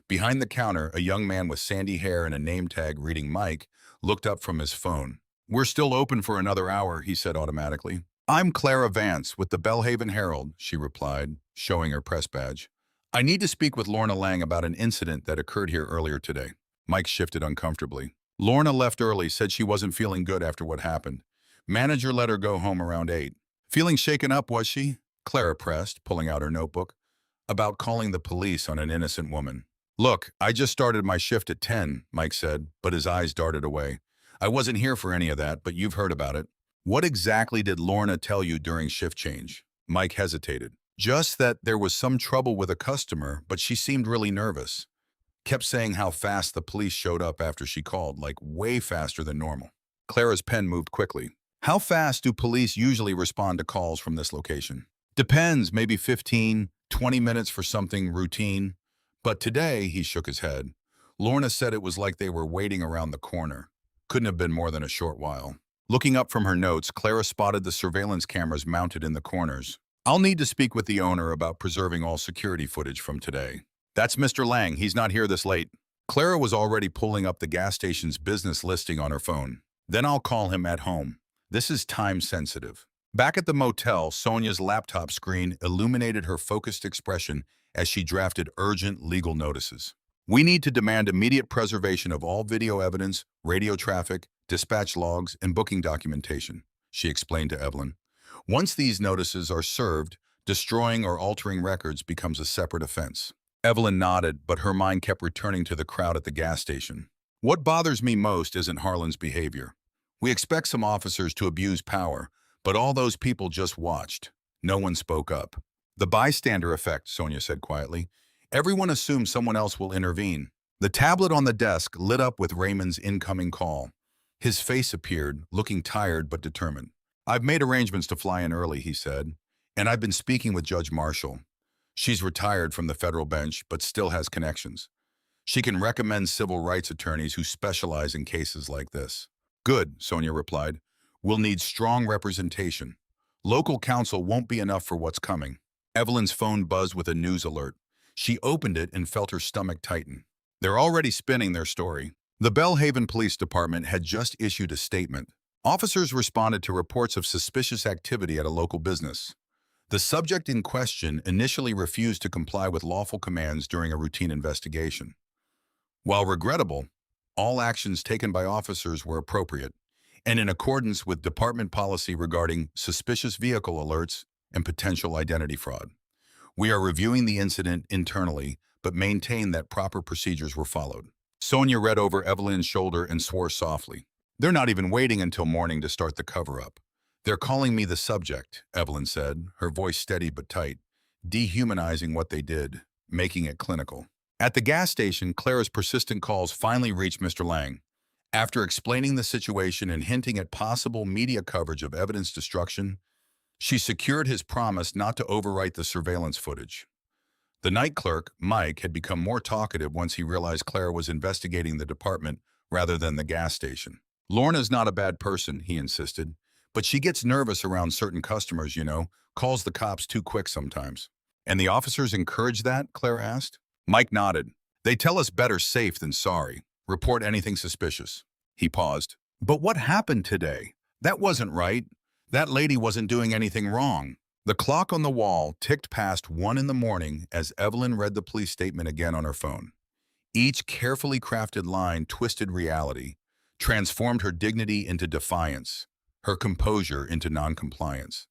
Behind the counter, a young man with sandy hair and a name tag reading Mike looked up from his phone. "We're still open for another hour," he said automatically. "I'm Clara Vance with the Belhaven Herald," she replied, showing her press badge. "I need to speak with Lorna Lang about an incident that occurred here earlier today." Mike shifted uncomfortably. "Lorna left early, said she wasn't feeling good after what happened. Manager let her go home around 8. Feeling shaken up, was she?" Clara pressed, pulling out her notebook. "About calling the police on an innocent woman." "Look, I just started my shift at 10, Mike said, but his eyes darted away. "I wasn't here for any of that, but you've heard about it." "What exactly did Lorna tell you during shift change?" Mike hesitated. "Just that there was some trouble with a customer, but she seemed really nervous. Kept saying how fast the police showed up after she called, like way faster than normal." Clara's pen moved quickly. "How fast do police usually respond to calls from this location?" "Depends, maybe 15, 20 minutes for something routine. But today," he shook his head, "Lorna said it was like they were waiting around the corner. Couldn't have been more than a short while." Looking up from her notes, Clara spotted the surveillance cameras mounted in the corners. "I'll need to speak with the owner about preserving all security footage from today." "That's Mr. Lang. He's not here this late." Clara was already pulling up the gas station's business listing on her phone. "Then I'll call him at home. This is time-sensitive." Back at the motel, Sonia's laptop screen illuminated her focused expression as she drafted urgent legal notices. "We need to demand immediate preservation of all video evidence, radio traffic, dispatch logs, and booking documentation," she explained to Evelyn. "Once these notices are served, destroying or altering records becomes a separate offense." Evelyn nodded, but her mind kept returning to the crowd at the gas station. "What bothers me most isn't Harlan's behavior. We expect some officers to abuse power, but all those people just watched. No one spoke up." "The bystander effect," Sonia said quietly. "Everyone assumes someone else will intervene." The tablet on the desk lit up with Raymond's incoming call. His face appeared, looking tired but determined. "I've made arrangements to fly in early," he said, "and I've been speaking with Judge Marshall. She's retired from the federal bench but still has connections. She can recommend civil rights attorneys who specialize in cases like this." "Good," Sonia replied. "We'll need strong representation. Local counsel won't be enough for what's coming." Evelyn's phone buzzed with a news alert. She opened it and felt her stomach tighten. They're already spinning their story. The Belhaven Police Department had just issued a statement. Officers responded to reports of suspicious activity at a local business. The subject in question initially refused to comply with lawful commands during a routine investigation. While regrettable, all actions taken by officers were appropriate and in accordance with department policy regarding suspicious vehicle alerts and potential identity fraud. "We are reviewing the incident internally, but maintain that proper procedures were followed." Sonia read over Evelyn's shoulder and swore softly. "They're not even waiting until morning to start the cover-up. They're calling me the subject," Evelyn said, her voice steady but tight, dehumanizing what they did, making it clinical. At the gas station, Clara's persistent calls finally reached Mr. Lang. After explaining the situation and hinting at possible media coverage of evidence destruction, she secured his promise not to overwrite the surveillance footage. The night clerk, Mike, had become more talkative once he realized Clara was investigating the department rather than the gas station. Lorna's not a bad person, he insisted, but she gets nervous around certain customers, calls the cops too quick sometimes. And the officers encourage that? Clara asked. Mike nodded. They tell us better safe than sorry. Report anything suspicious. He paused. But what happened today? That wasn't right. That lady wasn't doing anything wrong. The clock on the wall ticked past 1 in the morning as Evelyn read the police statement again on her phone. Each carefully crafted line twisted reality, transformed her dignity into defiance, her composure into noncompliance.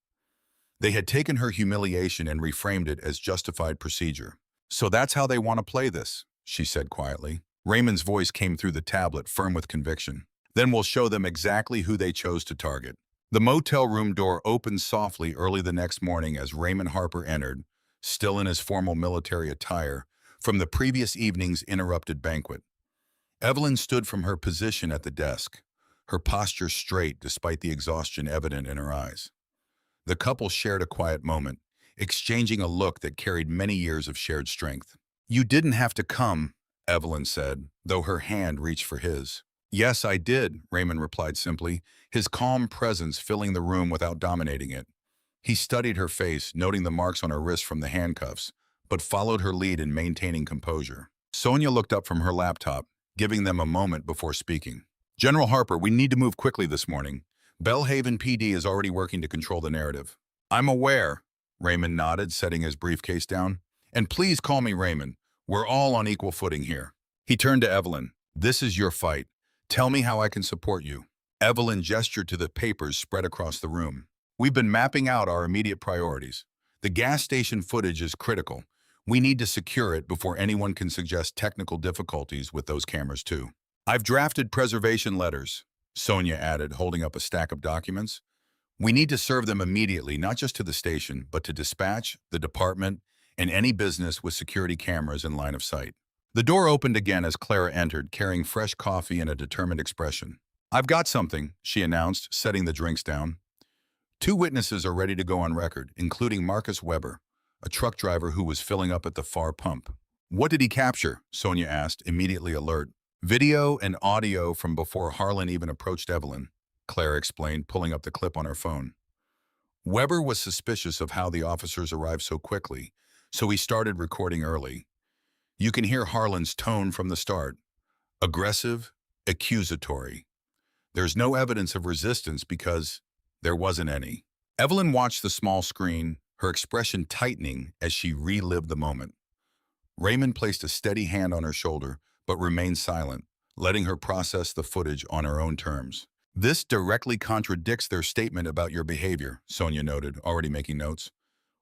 They had taken her humiliation and reframed it as justified procedure. So that's how they want to play this, she said quietly. Raymond's voice came through the tablet, firm with conviction. Then we'll show them exactly who they chose to target. The motel room door opened softly early the next morning as Raymond Harper entered, still in his formal military attire, from the previous evening's interrupted banquet. Evelyn stood from her position at the desk, her posture straight despite the exhaustion evident in her eyes. The couple shared a quiet moment, exchanging a look that carried many years of shared strength. You didn't have to come, Evelyn said, though her hand reached for his. Yes, I did, Raymond replied simply, his calm presence filling the room without dominating it. He studied her face, noting the marks on her wrist from the handcuffs, but followed her lead in maintaining composure. Sonia looked up from her laptop, giving them a moment before speaking. General Harper, we need to move quickly this morning. Bellhaven PD is already working to control the narrative. I'm aware, Raymond nodded, setting his briefcase down. And please call me Raymond. We're all on equal footing here. He turned to Evelyn. This is your fight. Tell me how I can support you. Evelyn gestured to the papers spread across the room. We've been mapping out our immediate priorities. The gas station footage is critical. We need to secure it before anyone can suggest technical difficulties with those cameras too. I've drafted preservation letters, Sonia added, holding up a stack of documents. We need to serve them immediately, not just to the station, but to dispatch, the department, and any business with security cameras in line of sight. The door opened again as Clara entered, carrying fresh coffee and a determined expression. I've got something, she announced, setting the drinks down. 2 witnesses are ready to go on record, including Marcus Weber, a truck driver who was filling up at the far pump. What did he capture? Sonia asked, immediately alert. Video and audio from before Harlan even approached Evelyn, Clara explained, pulling up the clip on her phone. Weber was suspicious of how the officers arrived so quickly, so he started recording early. You can hear Harlan's tone from the start. Aggressive, accusatory. There's no evidence of resistance because there wasn't any. Evelyn watched the small screen, her expression tightening as she relived the moment. Raymond placed a steady hand on her shoulder, but remained silent, letting her process the footage on her own terms. This directly contradicts their statement about your behavior, Sonia noted, already making notes.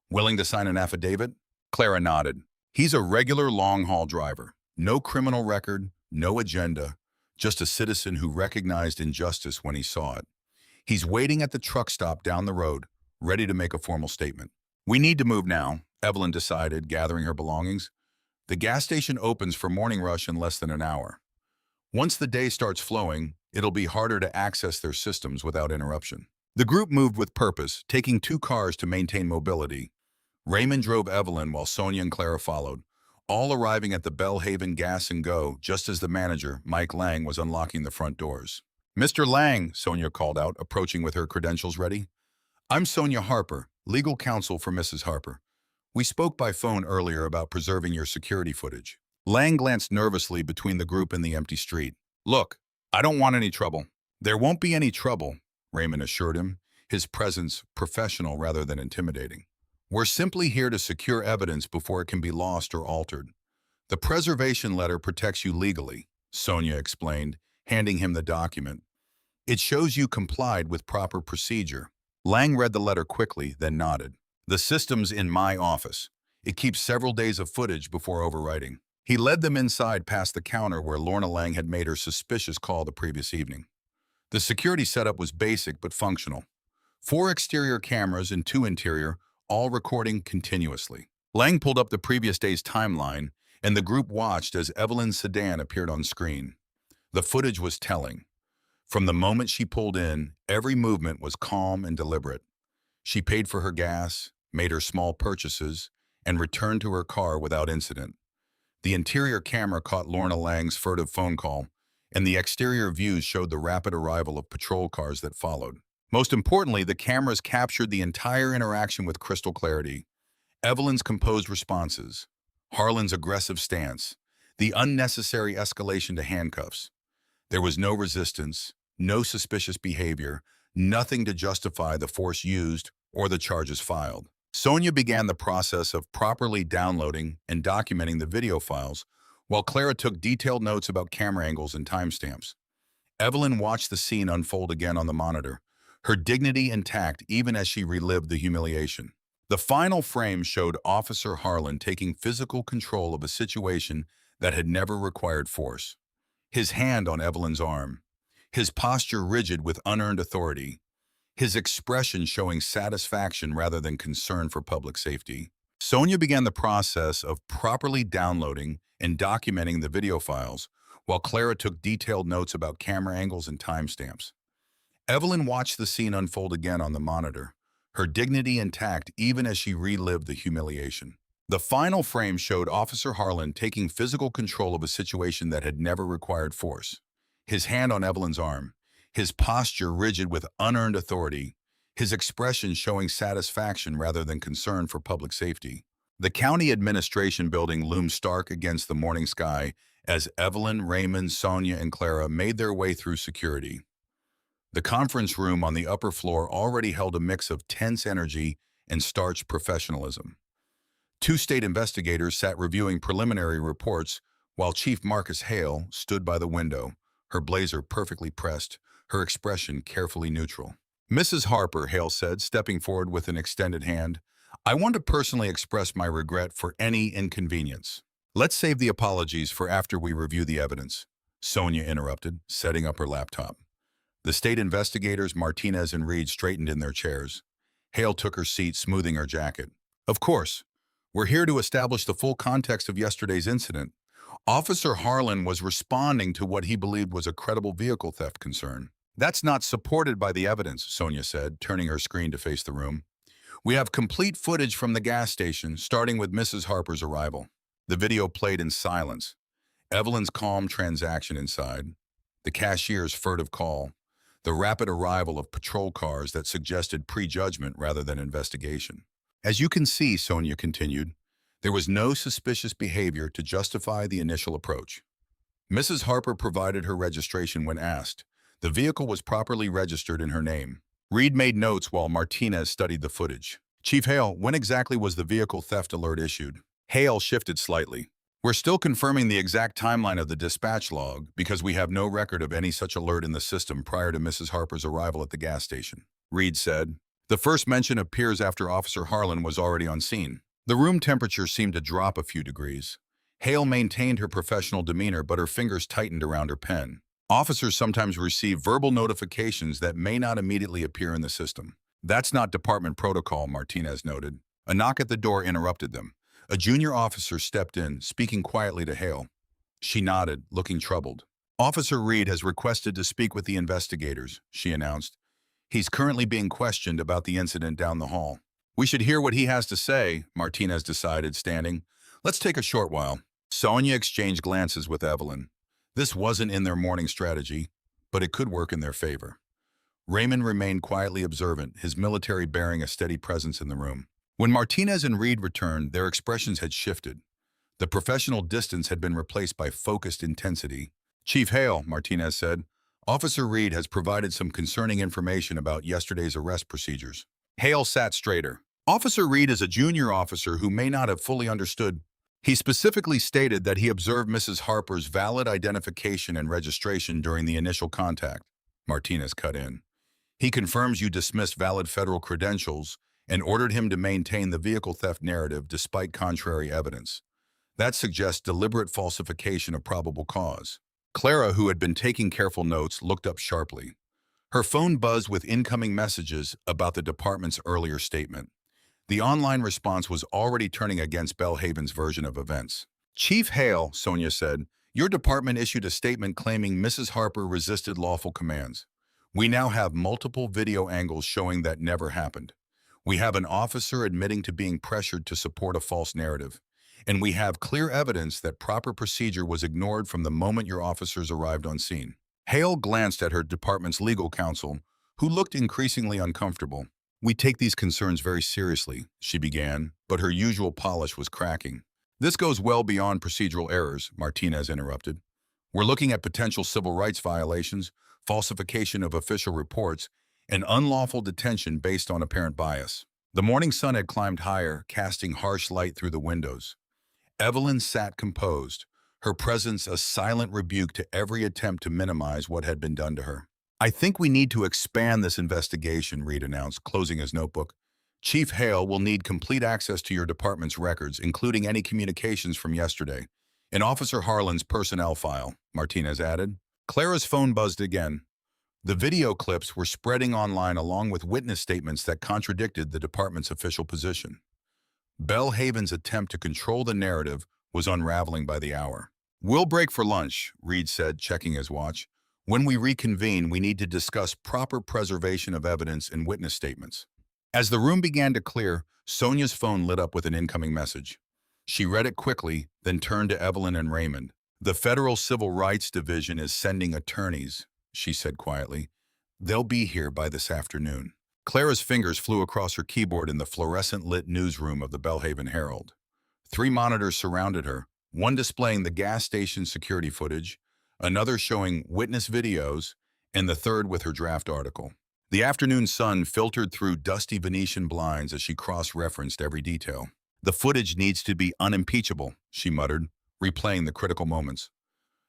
Willing to sign an affidavit? Clara nodded. He's a regular long-haul driver. No criminal record, no agenda, just a citizen who recognized injustice when he saw it. He's waiting at the truck stop down the road, ready to make a formal statement. We need to move now, Evelyn decided, gathering her belongings. The gas station opens for morning rush in less than an hour. Once the day starts flowing, it'll be harder to access their systems without interruption. The group moved with purpose, taking 2 cars to maintain mobility. Raymond drove Evelyn while Sonia and Clara followed, all arriving at the Bellhaven Gas and Go just as the manager, Mike Lang, was unlocking the front doors. Mr. Lang, Sonia called out, approaching with her credentials ready. I'm Sonia Harper, legal counsel for Mrs. Harper. We spoke by phone earlier about preserving your security footage. Lang glanced nervously between the group and the empty street. Look, I don't want any trouble. There won't be any trouble, Raymond assured him, his presence professional rather than intimidating. We're simply here to secure evidence before it can be lost or altered. The preservation letter protects you legally, Sonia explained, handing him the document. It shows you complied with proper procedure. Lang read the letter quickly, then nodded. The system's in my office. It keeps several days of footage before overwriting. He led them inside past the counter where Lorna Lang had made her suspicious call the previous evening. The security setup was basic but functional. 4 exterior cameras and 2 interior, all recording continuously. Lang pulled up the previous day's timeline, and the group watched as Evelyn's sedan appeared on screen. The footage was telling. From the moment she pulled in, every movement was calm and deliberate. She paid for her gas, made her small purchases, and returned to her car without incident. The interior camera caught Lorna Lang's furtive phone call, and the exterior views showed the rapid arrival of patrol cars that followed. Most importantly, the cameras captured the entire interaction with crystal clarity. Evelyn's composed responses, Harlan's aggressive stance, the unnecessary escalation to handcuffs. There was no resistance, no suspicious behavior, nothing to justify the force used or the charges filed. Sonia began the process of properly downloading and documenting the video files, while Clara took detailed notes about camera angles and timestamps. Evelyn watched the scene unfold again on the monitor, her dignity intact even as she relived the humiliation. The final frame showed Officer Harlan taking physical control of a situation that had never required force. His hand on Evelyn's arm, his posture rigid with unearned authority, his expression showing satisfaction rather than concern for public safety. Sonia began the process of properly downloading and documenting the video files, while Clara took detailed notes about camera angles and timestamps. Evelyn watched the scene unfold again on the monitor, her dignity intact even as she relived the humiliation. The final frame showed Officer Harlan taking physical control of a situation that had never required force. His hand on Evelyn's arm, his posture rigid with unearned authority, his expression showing satisfaction rather than concern for public safety. The county administration building loomed stark against the morning sky as Evelyn, Raymond, Sonia, and Clara made their way through security. The conference room on the upper floor already held a mix of tense energy and starched professionalism. Two state investigators sat reviewing preliminary reports while Chief Marcus Hale stood by the window, her blazer perfectly pressed, her expression carefully neutral. "Mrs. Harper," Hale said, stepping forward with an extended hand, "I want to personally express my regret for any inconvenience." "Let's save the apologies for after we review the evidence," Sonia interrupted, setting up her laptop. The state investigators, Martinez and Reed, straightened in their chairs. Hale took her seat, smoothing her jacket. "Of course. We're here to establish the full context of yesterday's incident. Officer Harlan was responding to what he believed was a credible vehicle theft concern." "That's not supported by the evidence," Sonia said, turning her screen to face the room. "We have complete footage from the gas station, starting with Mrs. Harper's arrival." The video played in silence. Evelyn's calm transaction inside, the cashier's furtive call, the rapid arrival of patrol cars that suggested prejudgment rather than investigation. "As you can see," Sonia continued, "there was no suspicious behavior to justify the initial approach. Mrs. Harper provided her registration when asked. The vehicle was properly registered in her name." Reed made notes while Martinez studied the footage. "Chief Hale, when exactly was the vehicle theft alert issued?" Hale shifted slightly. "We're still confirming the exact timeline of the dispatch log because we have no record of any such alert in the system prior to Mrs. Harper's arrival at the gas station," Reed said. "The first mention appears after Officer Harlan was already on scene." The room temperature seemed to drop a few degrees. Hale maintained her professional demeanor, but her fingers tightened around her pen. "Officers sometimes receive verbal notifications that may not immediately appear in the system. That's not department protocol," Martinez noted. A knock at the door interrupted them. A junior officer stepped in, speaking quietly to Hale. She nodded, looking troubled. "Officer Reed has requested to speak with the investigators," she announced. "He's currently being questioned about the incident down the hall." "We should hear what he has to say," Martinez decided, standing. "Let's take a short while." Sonia exchanged glances with Evelyn. This wasn't in their morning strategy, but it could work in their favor. Raymond remained quietly observant, his military bearing a steady presence in the room. When Martinez and Reed returned, their expressions had shifted. The professional distance had been replaced by focused intensity. "Chief Hale," Martinez said, "Officer Reed has provided some concerning information about yesterday's arrest procedures." Hale sat straighter. "Officer Reed is a junior officer who may not have fully understood. He specifically stated that he observed Mrs. Harper's valid identification and registration during the initial contact," Martinez cut in. "He confirms you dismissed valid federal credentials and ordered him to maintain the vehicle theft narrative despite contrary evidence. That suggests deliberate falsification of probable cause." Clara, who had been taking careful notes, looked up sharply. Her phone buzzed with incoming messages about the department's earlier statement. The online response was already turning against Bellhaven's version of events. "Chief Hale," Sonia said, Your department issued a statement claiming Mrs. Harper resisted lawful commands. We now have multiple video angles showing that never happened. We have an officer admitting to being pressured to support a false narrative. And we have clear evidence that proper procedure was ignored from the moment your officers arrived on scene. Hale glanced at her department's legal counsel, who looked increasingly uncomfortable. We take these concerns very seriously, she began, but her usual polish was cracking. This goes well beyond procedural errors, Martinez interrupted. We're looking at potential civil rights violations, falsification of official reports, and unlawful detention based on apparent bias. The morning sun had climbed higher, casting harsh light through the windows. Evelyn sat composed, her presence a silent rebuke to every attempt to minimize what had been done to her. I think we need to expand this investigation, Reed announced, closing his notebook. Chief Hale will need complete access to your department's records, including any communications from yesterday. And Officer Harlan's personnel file, Martinez added. Clara's phone buzzed again. The video clips were spreading online along with witness statements that contradicted the department's official position. Bellhaven's attempt to control the narrative was unraveling by the hour. We'll break for lunch, Reed said, checking his watch. When we reconvene, we need to discuss proper preservation of evidence and witness statements. As the room began to clear, Sonia's phone lit up with an incoming message. She read it quickly, then turned to Evelyn and Raymond. The Federal Civil Rights Division is sending attorneys, she said quietly. They'll be here by this afternoon. Clara's fingers flew across her keyboard in the fluorescent-lit newsroom of the Bellhaven Herald. 3 monitors surrounded her, one displaying the gas station security footage, another showing witness videos, and the third with her draft article. The afternoon sun filtered through dusty Venetian blinds as she cross-referenced every detail. The footage needs to be unimpeachable, she muttered, replaying the critical moments.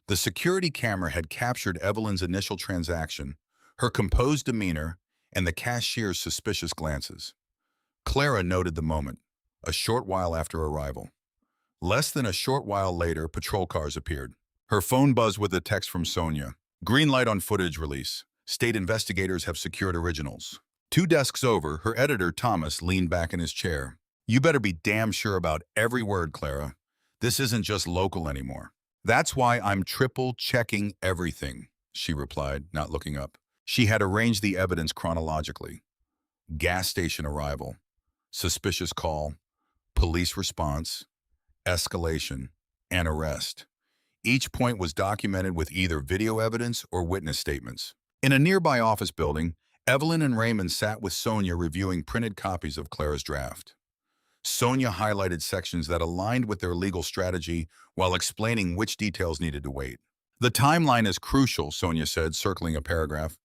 The security camera had captured Evelyn's initial transaction, her composed demeanor, and the cashier's suspicious glances. Clara noted the moment, a short while after arrival. Less than a short while later, patrol cars appeared. Her phone buzzed with a text from Sonia. Green light on footage release. State investigators have secured originals. 2 desks over, her editor, Thomas, leaned back in his chair. You better be damn sure about every word, Clara. This isn't just local anymore. That's why I'm triple-checking everything, she replied, not looking up. She had arranged the evidence chronologically. Gas station arrival, suspicious call, police response, escalation, and arrest. Each point was documented with either video evidence or witness statements. In a nearby office building, Evelyn and Raymond sat with Sonia reviewing printed copies of Clara's draft. Sonia highlighted sections that aligned with their legal strategy while explaining which details needed to wait. The timeline is crucial, Sonia said, circling a paragraph.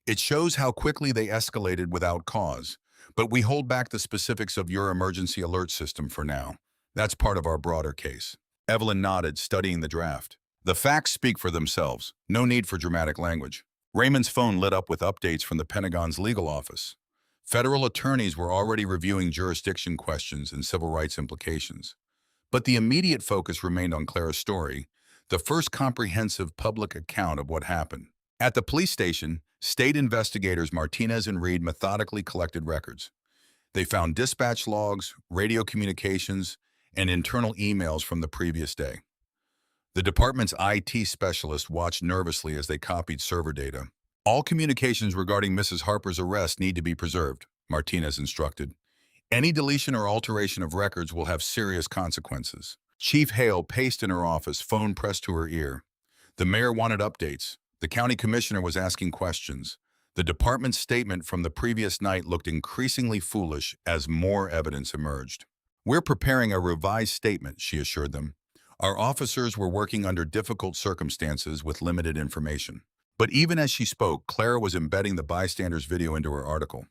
It shows how quickly they escalated without cause, but we hold back the specifics of your emergency alert system for now. That's part of our broader case. Evelyn nodded, studying the draft. The facts speak for themselves. No need for dramatic language. Raymond's phone lit up with updates from the Pentagon's legal office. Federal attorneys were already reviewing jurisdiction questions and civil rights implications. But the immediate focus remained on Clara's story, the first comprehensive public account of what happened. At the police station, state investigators Martinez and Reed methodically collected records. They found dispatch logs, radio communications, and internal emails from the previous day. The department's IT specialist watched nervously as they copied server data. All communications regarding Mrs. Harper's arrest need to be preserved, Martinez instructed. Any deletion or alteration of records will have serious consequences. Chief Hale paced in her office, phone pressed to her ear. The mayor wanted updates. The county commissioner was asking questions. The department's statement from the previous night looked increasingly foolish as more evidence emerged. We're preparing a revised statement, she assured them. Our officers were working under difficult circumstances with limited information. But even as she spoke, Clara was embedding the bystander's video into her article.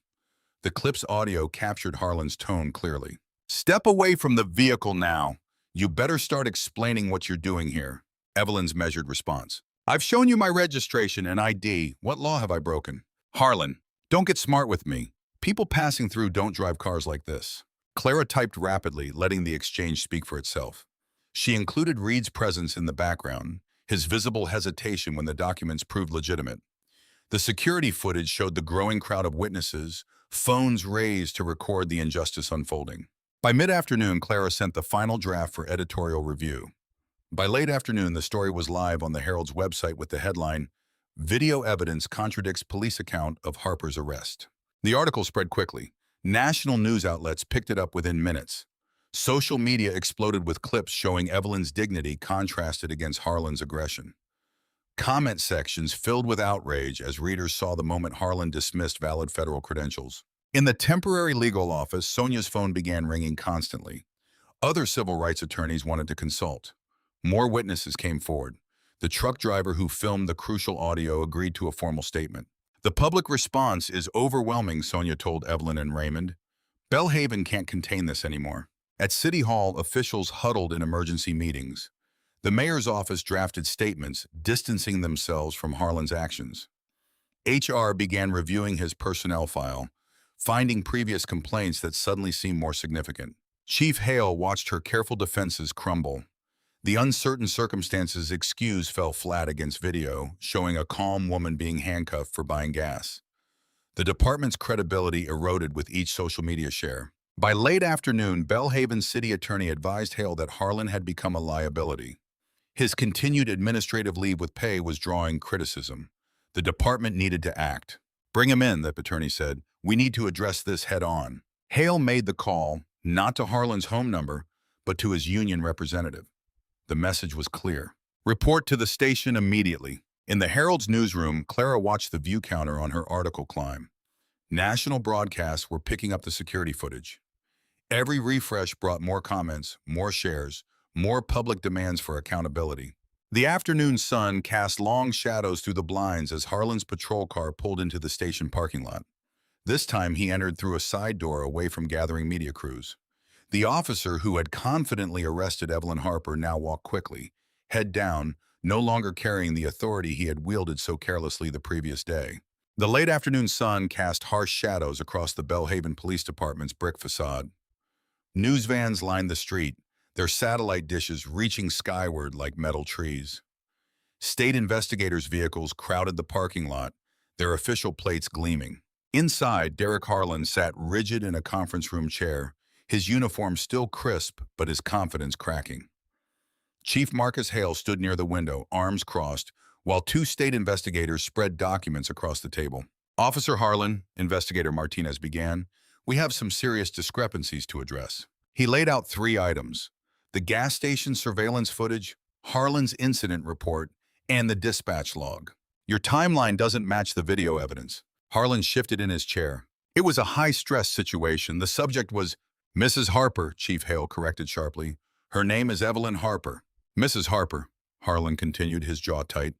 The clip's audio captured Harlan's tone clearly. Step away from the vehicle now. You better start explaining what you're doing here. Evelyn's measured response. I've shown you my registration and ID. What law have I broken? Harlan, don't get smart with me. People passing through don't drive cars like this. Clara typed rapidly, letting the exchange speak for itself. She included Reed's presence in the background, his visible hesitation when the documents proved legitimate. The security footage showed the growing crowd of witnesses, phones raised to record the injustice unfolding. By mid-afternoon, Clara sent the final draft for editorial review. By late afternoon, the story was live on the Herald's website with the headline, "Video Evidence Contradicts Police Account of Harper's Arrest." The article spread quickly. National news outlets picked it up within minutes. Social media exploded with clips showing Evelyn's dignity contrasted against Harlan's aggression. Comment sections filled with outrage as readers saw the moment Harlan dismissed valid federal credentials. In the temporary legal office, Sonia's phone began ringing constantly. Other civil rights attorneys wanted to consult. More witnesses came forward. The truck driver who filmed the crucial audio agreed to a formal statement. "The public response is overwhelming," Sonia told Evelyn and Raymond. "Bellhaven can't contain this anymore." At City Hall, officials huddled in emergency meetings. The mayor's office drafted statements distancing themselves from Harlan's actions. HR began reviewing his personnel file, finding previous complaints that suddenly seemed more significant. Chief Hale watched her careful defenses crumble. The uncertain circumstances excuse fell flat against video, showing a calm woman being handcuffed for buying gas. The department's credibility eroded with each social media share. By late afternoon, Bellhaven's city attorney advised Hale that Harlan had become a liability. His continued administrative leave with pay was drawing criticism. The department needed to act. "Bring him in," the attorney said. "We need to address this head on." Hale made the call, not to Harlan's home number, but to his union representative. The message was clear. "Report to the station immediately." In the Herald's newsroom, Clara watched the view counter on her article climb. National broadcasts were picking up the security footage. Every refresh brought more comments, more shares, more public demands for accountability. The afternoon sun cast long shadows through the blinds as Harlan's patrol car pulled into the station parking lot. This time he entered through a side door away from gathering media crews. The officer who had confidently arrested Evelyn Harper now walked quickly, head down, no longer carrying the authority he had wielded so carelessly the previous day. The late afternoon sun cast harsh shadows across the Bellhaven Police Department's brick facade. News vans lined the street, their satellite dishes reaching skyward like metal trees. State investigators' vehicles crowded the parking lot, their official plates gleaming. Inside, Derek Harlan sat rigid in a conference room chair, his uniform still crisp, but his confidence cracking. Chief Marcus Hale stood near the window, arms crossed, while two state investigators spread documents across the table. "Officer Harlan," Investigator Martinez began, "we have some serious discrepancies to address." He laid out 3 items: the gas station surveillance footage, Harlan's incident report, and the dispatch log. "Your timeline doesn't match the video evidence." Harlan shifted in his chair. "It was a high-stress situation. The subject was—" "Mrs. Harper," Chief Hale corrected sharply. "Her name is Evelyn Harper." "Mrs. Harper," Harlan continued, his jaw tight,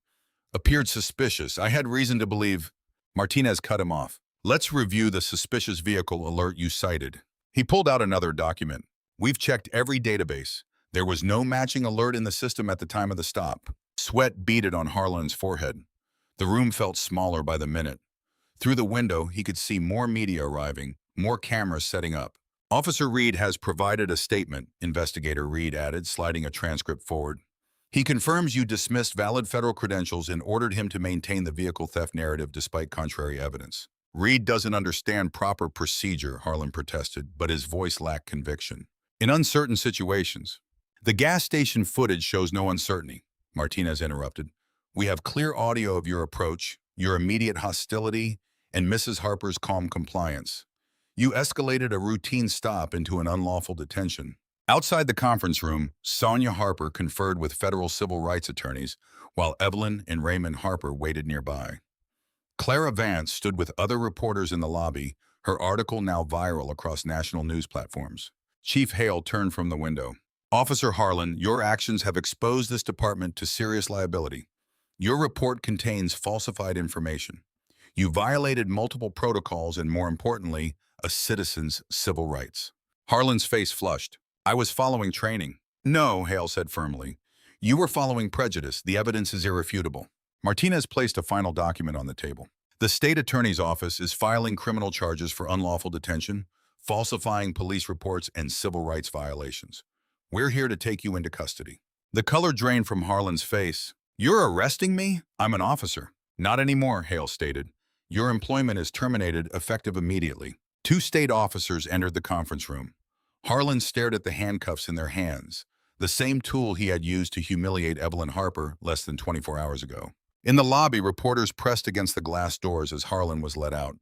"appeared suspicious. I had reason to believe—" Martinez cut him off. "Let's review the suspicious vehicle alert you cited." He pulled out another document. "We've checked every database. There was no matching alert in the system at the time of the stop." Sweat beaded on Harlan's forehead. The room felt smaller by the minute. Through the window, he could see more media arriving, more cameras setting up. "Officer Reed has provided a statement," Investigator Reed added, sliding a transcript forward. "He confirms you dismissed valid federal credentials and ordered him to maintain the vehicle theft narrative despite contrary evidence." "Reed doesn't understand proper procedure," Harlan protested, but his voice lacked conviction. "In uncertain situations." "The gas station footage shows no uncertainty," Martinez interrupted. "We have clear audio of your approach, your immediate hostility, and Mrs. Harper's calm compliance. You escalated a routine stop into an unlawful detention." Outside the conference room, Sonia Harper conferred with federal civil rights attorneys, while Evelyn and Raymond Harper waited nearby. Clara Vance stood with other reporters in the lobby, her article now viral across national news platforms. Chief Hale turned from the window. "Officer Harlan, your actions have exposed this department to serious liability. Your report contains falsified information. You violated multiple protocols and, more importantly, a citizen's civil rights." Harlan's face flushed. "I was following training." "No," Hale said firmly. "You were following prejudice. The evidence is irrefutable." Martinez placed a final document on the table. "The state attorney's office is filing criminal charges for unlawful detention, falsifying police reports, and civil rights violations. We're here to take you into custody." The color drained from Harlan's face. "You're arresting me? I'm an officer." "Not anymore," Hale stated. "Your employment is terminated, effective immediately." 2 state officers entered the conference room. Harlan stared at the handcuffs in their hands. the same tool he had used to humiliate Evelyn Harper less than 24 hours ago. In the lobby, reporters pressed against the glass doors as Harlan was let out.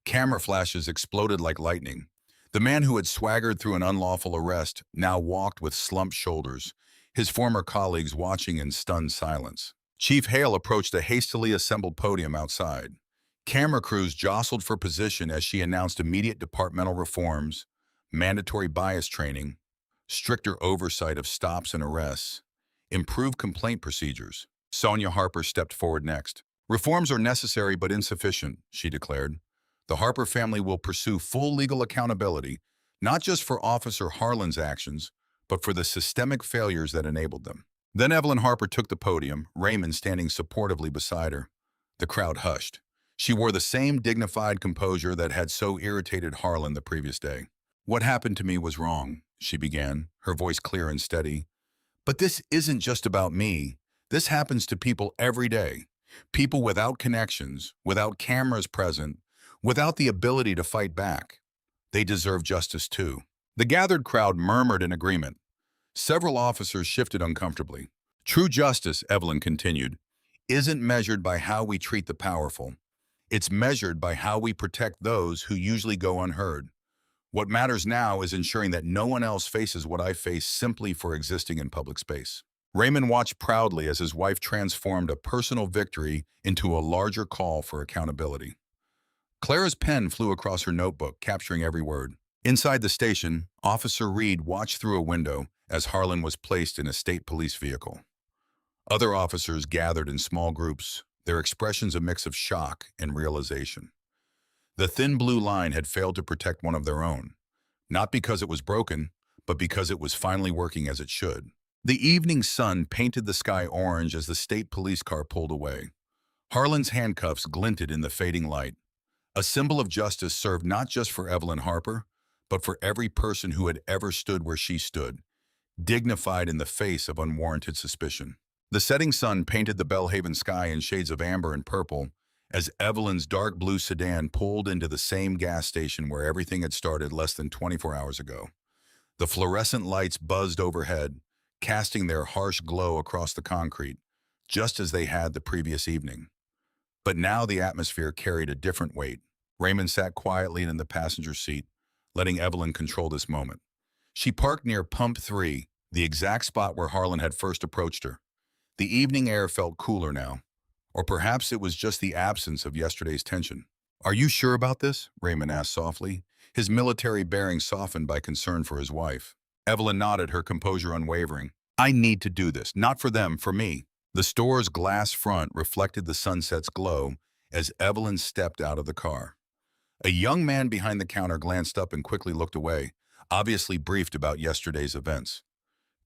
Camera flashes exploded like lightning. The man who had swaggered through an unlawful arrest now walked with slumped shoulders, his former colleagues watching in stunned silence. Chief Hale approached a hastily assembled podium outside. Camera crews jostled for position as she announced immediate departmental reforms, mandatory bias training, stricter oversight of stops and arrests, improved complaint procedures. Sonia Harper stepped forward next. Reforms are necessary but insufficient, she declared. The Harper family will pursue full legal accountability, not just for Officer Harlan's actions, but for the systemic failures that enabled them. Then Evelyn Harper took the podium, Raymond standing supportively beside her. The crowd hushed. She wore the same dignified composure that had so irritated Harlan the previous day. "What happened to me was wrong," she began, her voice clear and steady. "But this isn't just about me. This happens to people every day. People without connections, without cameras present, without the ability to fight back. They deserve justice too." The gathered crowd murmured in agreement. Several officers shifted uncomfortably. "True justice," Evelyn continued, "isn't measured by how we treat the powerful. It's measured by how we protect those who usually go unheard. What matters now is ensuring that no one else faces what I face simply for existing in public space." Raymond watched proudly as his wife transformed a personal victory into a larger call for accountability. Clara's pen flew across her notebook, capturing every word. Inside the station, Officer Reed watched through a window as Harlan was placed in a state police vehicle. Other officers gathered in small groups, their expressions a mix of shock and realization. The thin blue line had failed to protect one of their own, not because it was broken, but because it was finally working as it should. The evening sun painted the sky orange as the state police car pulled away. Harlan's handcuffs glinted in the fading light. A symbol of justice served not just for Evelyn Harper, but for every person who had ever stood where she stood, dignified in the face of unwarranted suspicion. The setting sun painted the Belhaven sky in shades of amber and purple as Evelyn's dark blue sedan pulled into the same gas station where everything had started less than 24 hours ago. The fluorescent lights buzzed overhead, casting their harsh glow across the concrete, just as they had the previous evening. But now the atmosphere carried a different weight. Raymond sat quietly in the passenger seat, letting Evelyn control this moment. She parked near Pump 3, the exact spot where Harlan had first approached her. The evening air felt cooler now, or perhaps it was just the absence of yesterday's tension. "Are you sure about this?" Raymond asked softly, his military bearing softened by concern for his wife. Evelyn nodded, her composure unwavering. "I need to do this, not for them, for me." The store's glass front reflected the sunset's glow as Evelyn stepped out of the car. A young man behind the counter glanced up and quickly looked away, obviously briefed about yesterday's events.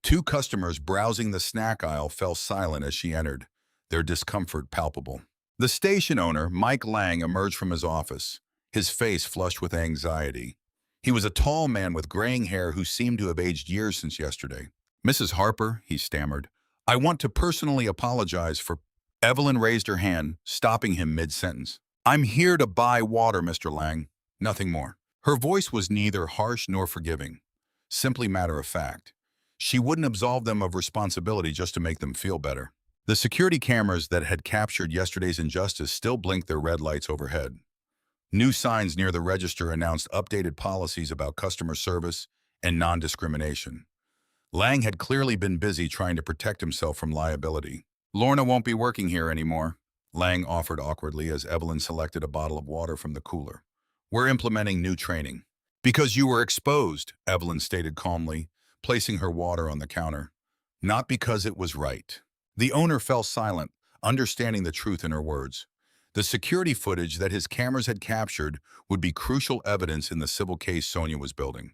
Two customers browsing the snack aisle fell silent as she entered, their discomfort palpable. The station owner, Mike Lang, emerged from his office, his face flushed with anxiety. He was a tall man with graying hair who seemed to have aged years since yesterday. "Mrs. Harper," he stammered, "I want to personally apologize for—" Evelyn raised her hand, stopping him mid-sentence. "I'm here to buy water, Mr. Lang. Nothing more." Her voice was neither harsh nor forgiving, simply matter of fact. She wouldn't absolve them of responsibility just to make them feel better. The security cameras that had captured yesterday's injustice still blinked their red lights overhead. New signs near the register announced updated policies about customer service and non-discrimination. Lang had clearly been busy trying to protect himself from liability. "Lorna won't be working here anymore," Lang offered awkwardly as Evelyn selected a bottle of water from the cooler. "We're implementing new training." "Because you were exposed," Evelyn stated calmly, placing her water on the counter. "Not because it was right." The owner fell silent, understanding the truth in her words. The security footage that his cameras had captured would be crucial evidence in the civil case Sonia was building.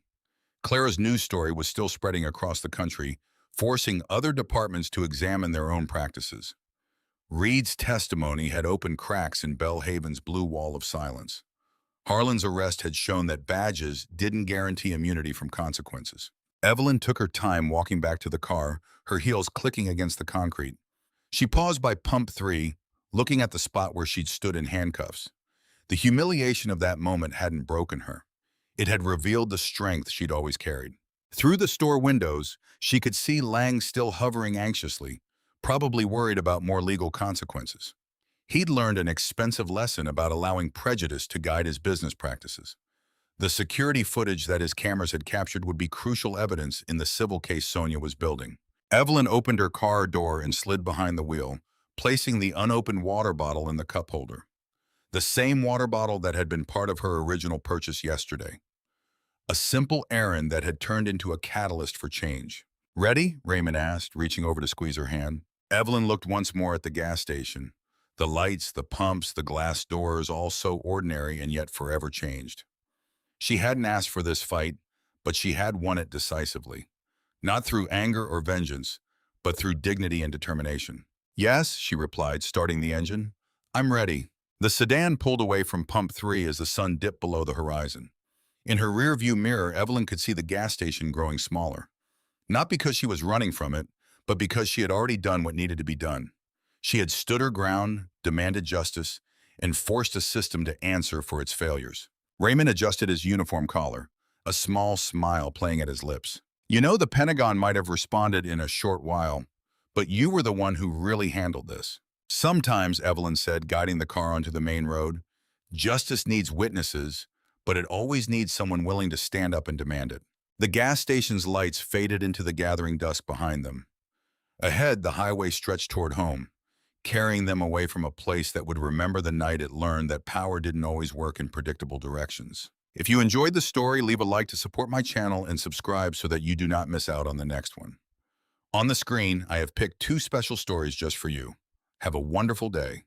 Clara's news story was still spreading across the country, forcing other departments to examine their own practices. Reed's testimony had opened cracks in Belhaven's blue wall of silence. Harlan's arrest had shown that badges didn't guarantee immunity from consequences. Evelyn took her time walking back to the car, her heels clicking against the concrete. She paused by Pump 3, looking at the spot where she'd stood in handcuffs. The humiliation of that moment hadn't broken her. It had revealed the strength she'd always carried. Through the store windows, she could see Lang still hovering anxiously, probably worried about more legal consequences. He'd learned an expensive lesson about allowing prejudice to guide his business practices. The security footage that his cameras had captured would be crucial evidence in the civil case Sonia was building. Evelyn opened her car door and slid behind the wheel, placing the unopened water bottle in the cup holder. The same water bottle that had been part of her original purchase yesterday. A simple errand that had turned into a catalyst for change. "Ready?" Raymond asked, reaching over to squeeze her hand. Evelyn looked once more at the gas station. The lights, the pumps, the glass doors, all so ordinary and yet forever changed. She hadn't asked for this fight, but she had won it decisively. Not through anger or vengeance, but through dignity and determination. "Yes," she replied, starting the engine. "I'm ready." The sedan pulled away from pump 3 as the sun dipped below the horizon. In her rearview mirror, Evelyn could see the gas station growing smaller. Not because she was running from it, but because she had already done what needed to be done. She had stood her ground, demanded justice, and forced a system to answer for its failures. Raymond adjusted his uniform collar, a small smile playing at his lips. "You know, the Pentagon might have responded in a short while, but you were the one who really handled this." "Sometimes," Evelyn said, guiding the car onto the main road, "justice needs witnesses, but it always needs someone willing to stand up and demand it." The gas station's lights faded into the gathering dusk behind them. Ahead, the highway stretched toward home, carrying them away from a place that would remember the night it learned that power didn't always work in predictable directions. If you enjoyed the story, leave a like to support my channel and subscribe so that you do not miss out on the next one. On the screen, I have picked 2 special stories just for you. Have a wonderful day.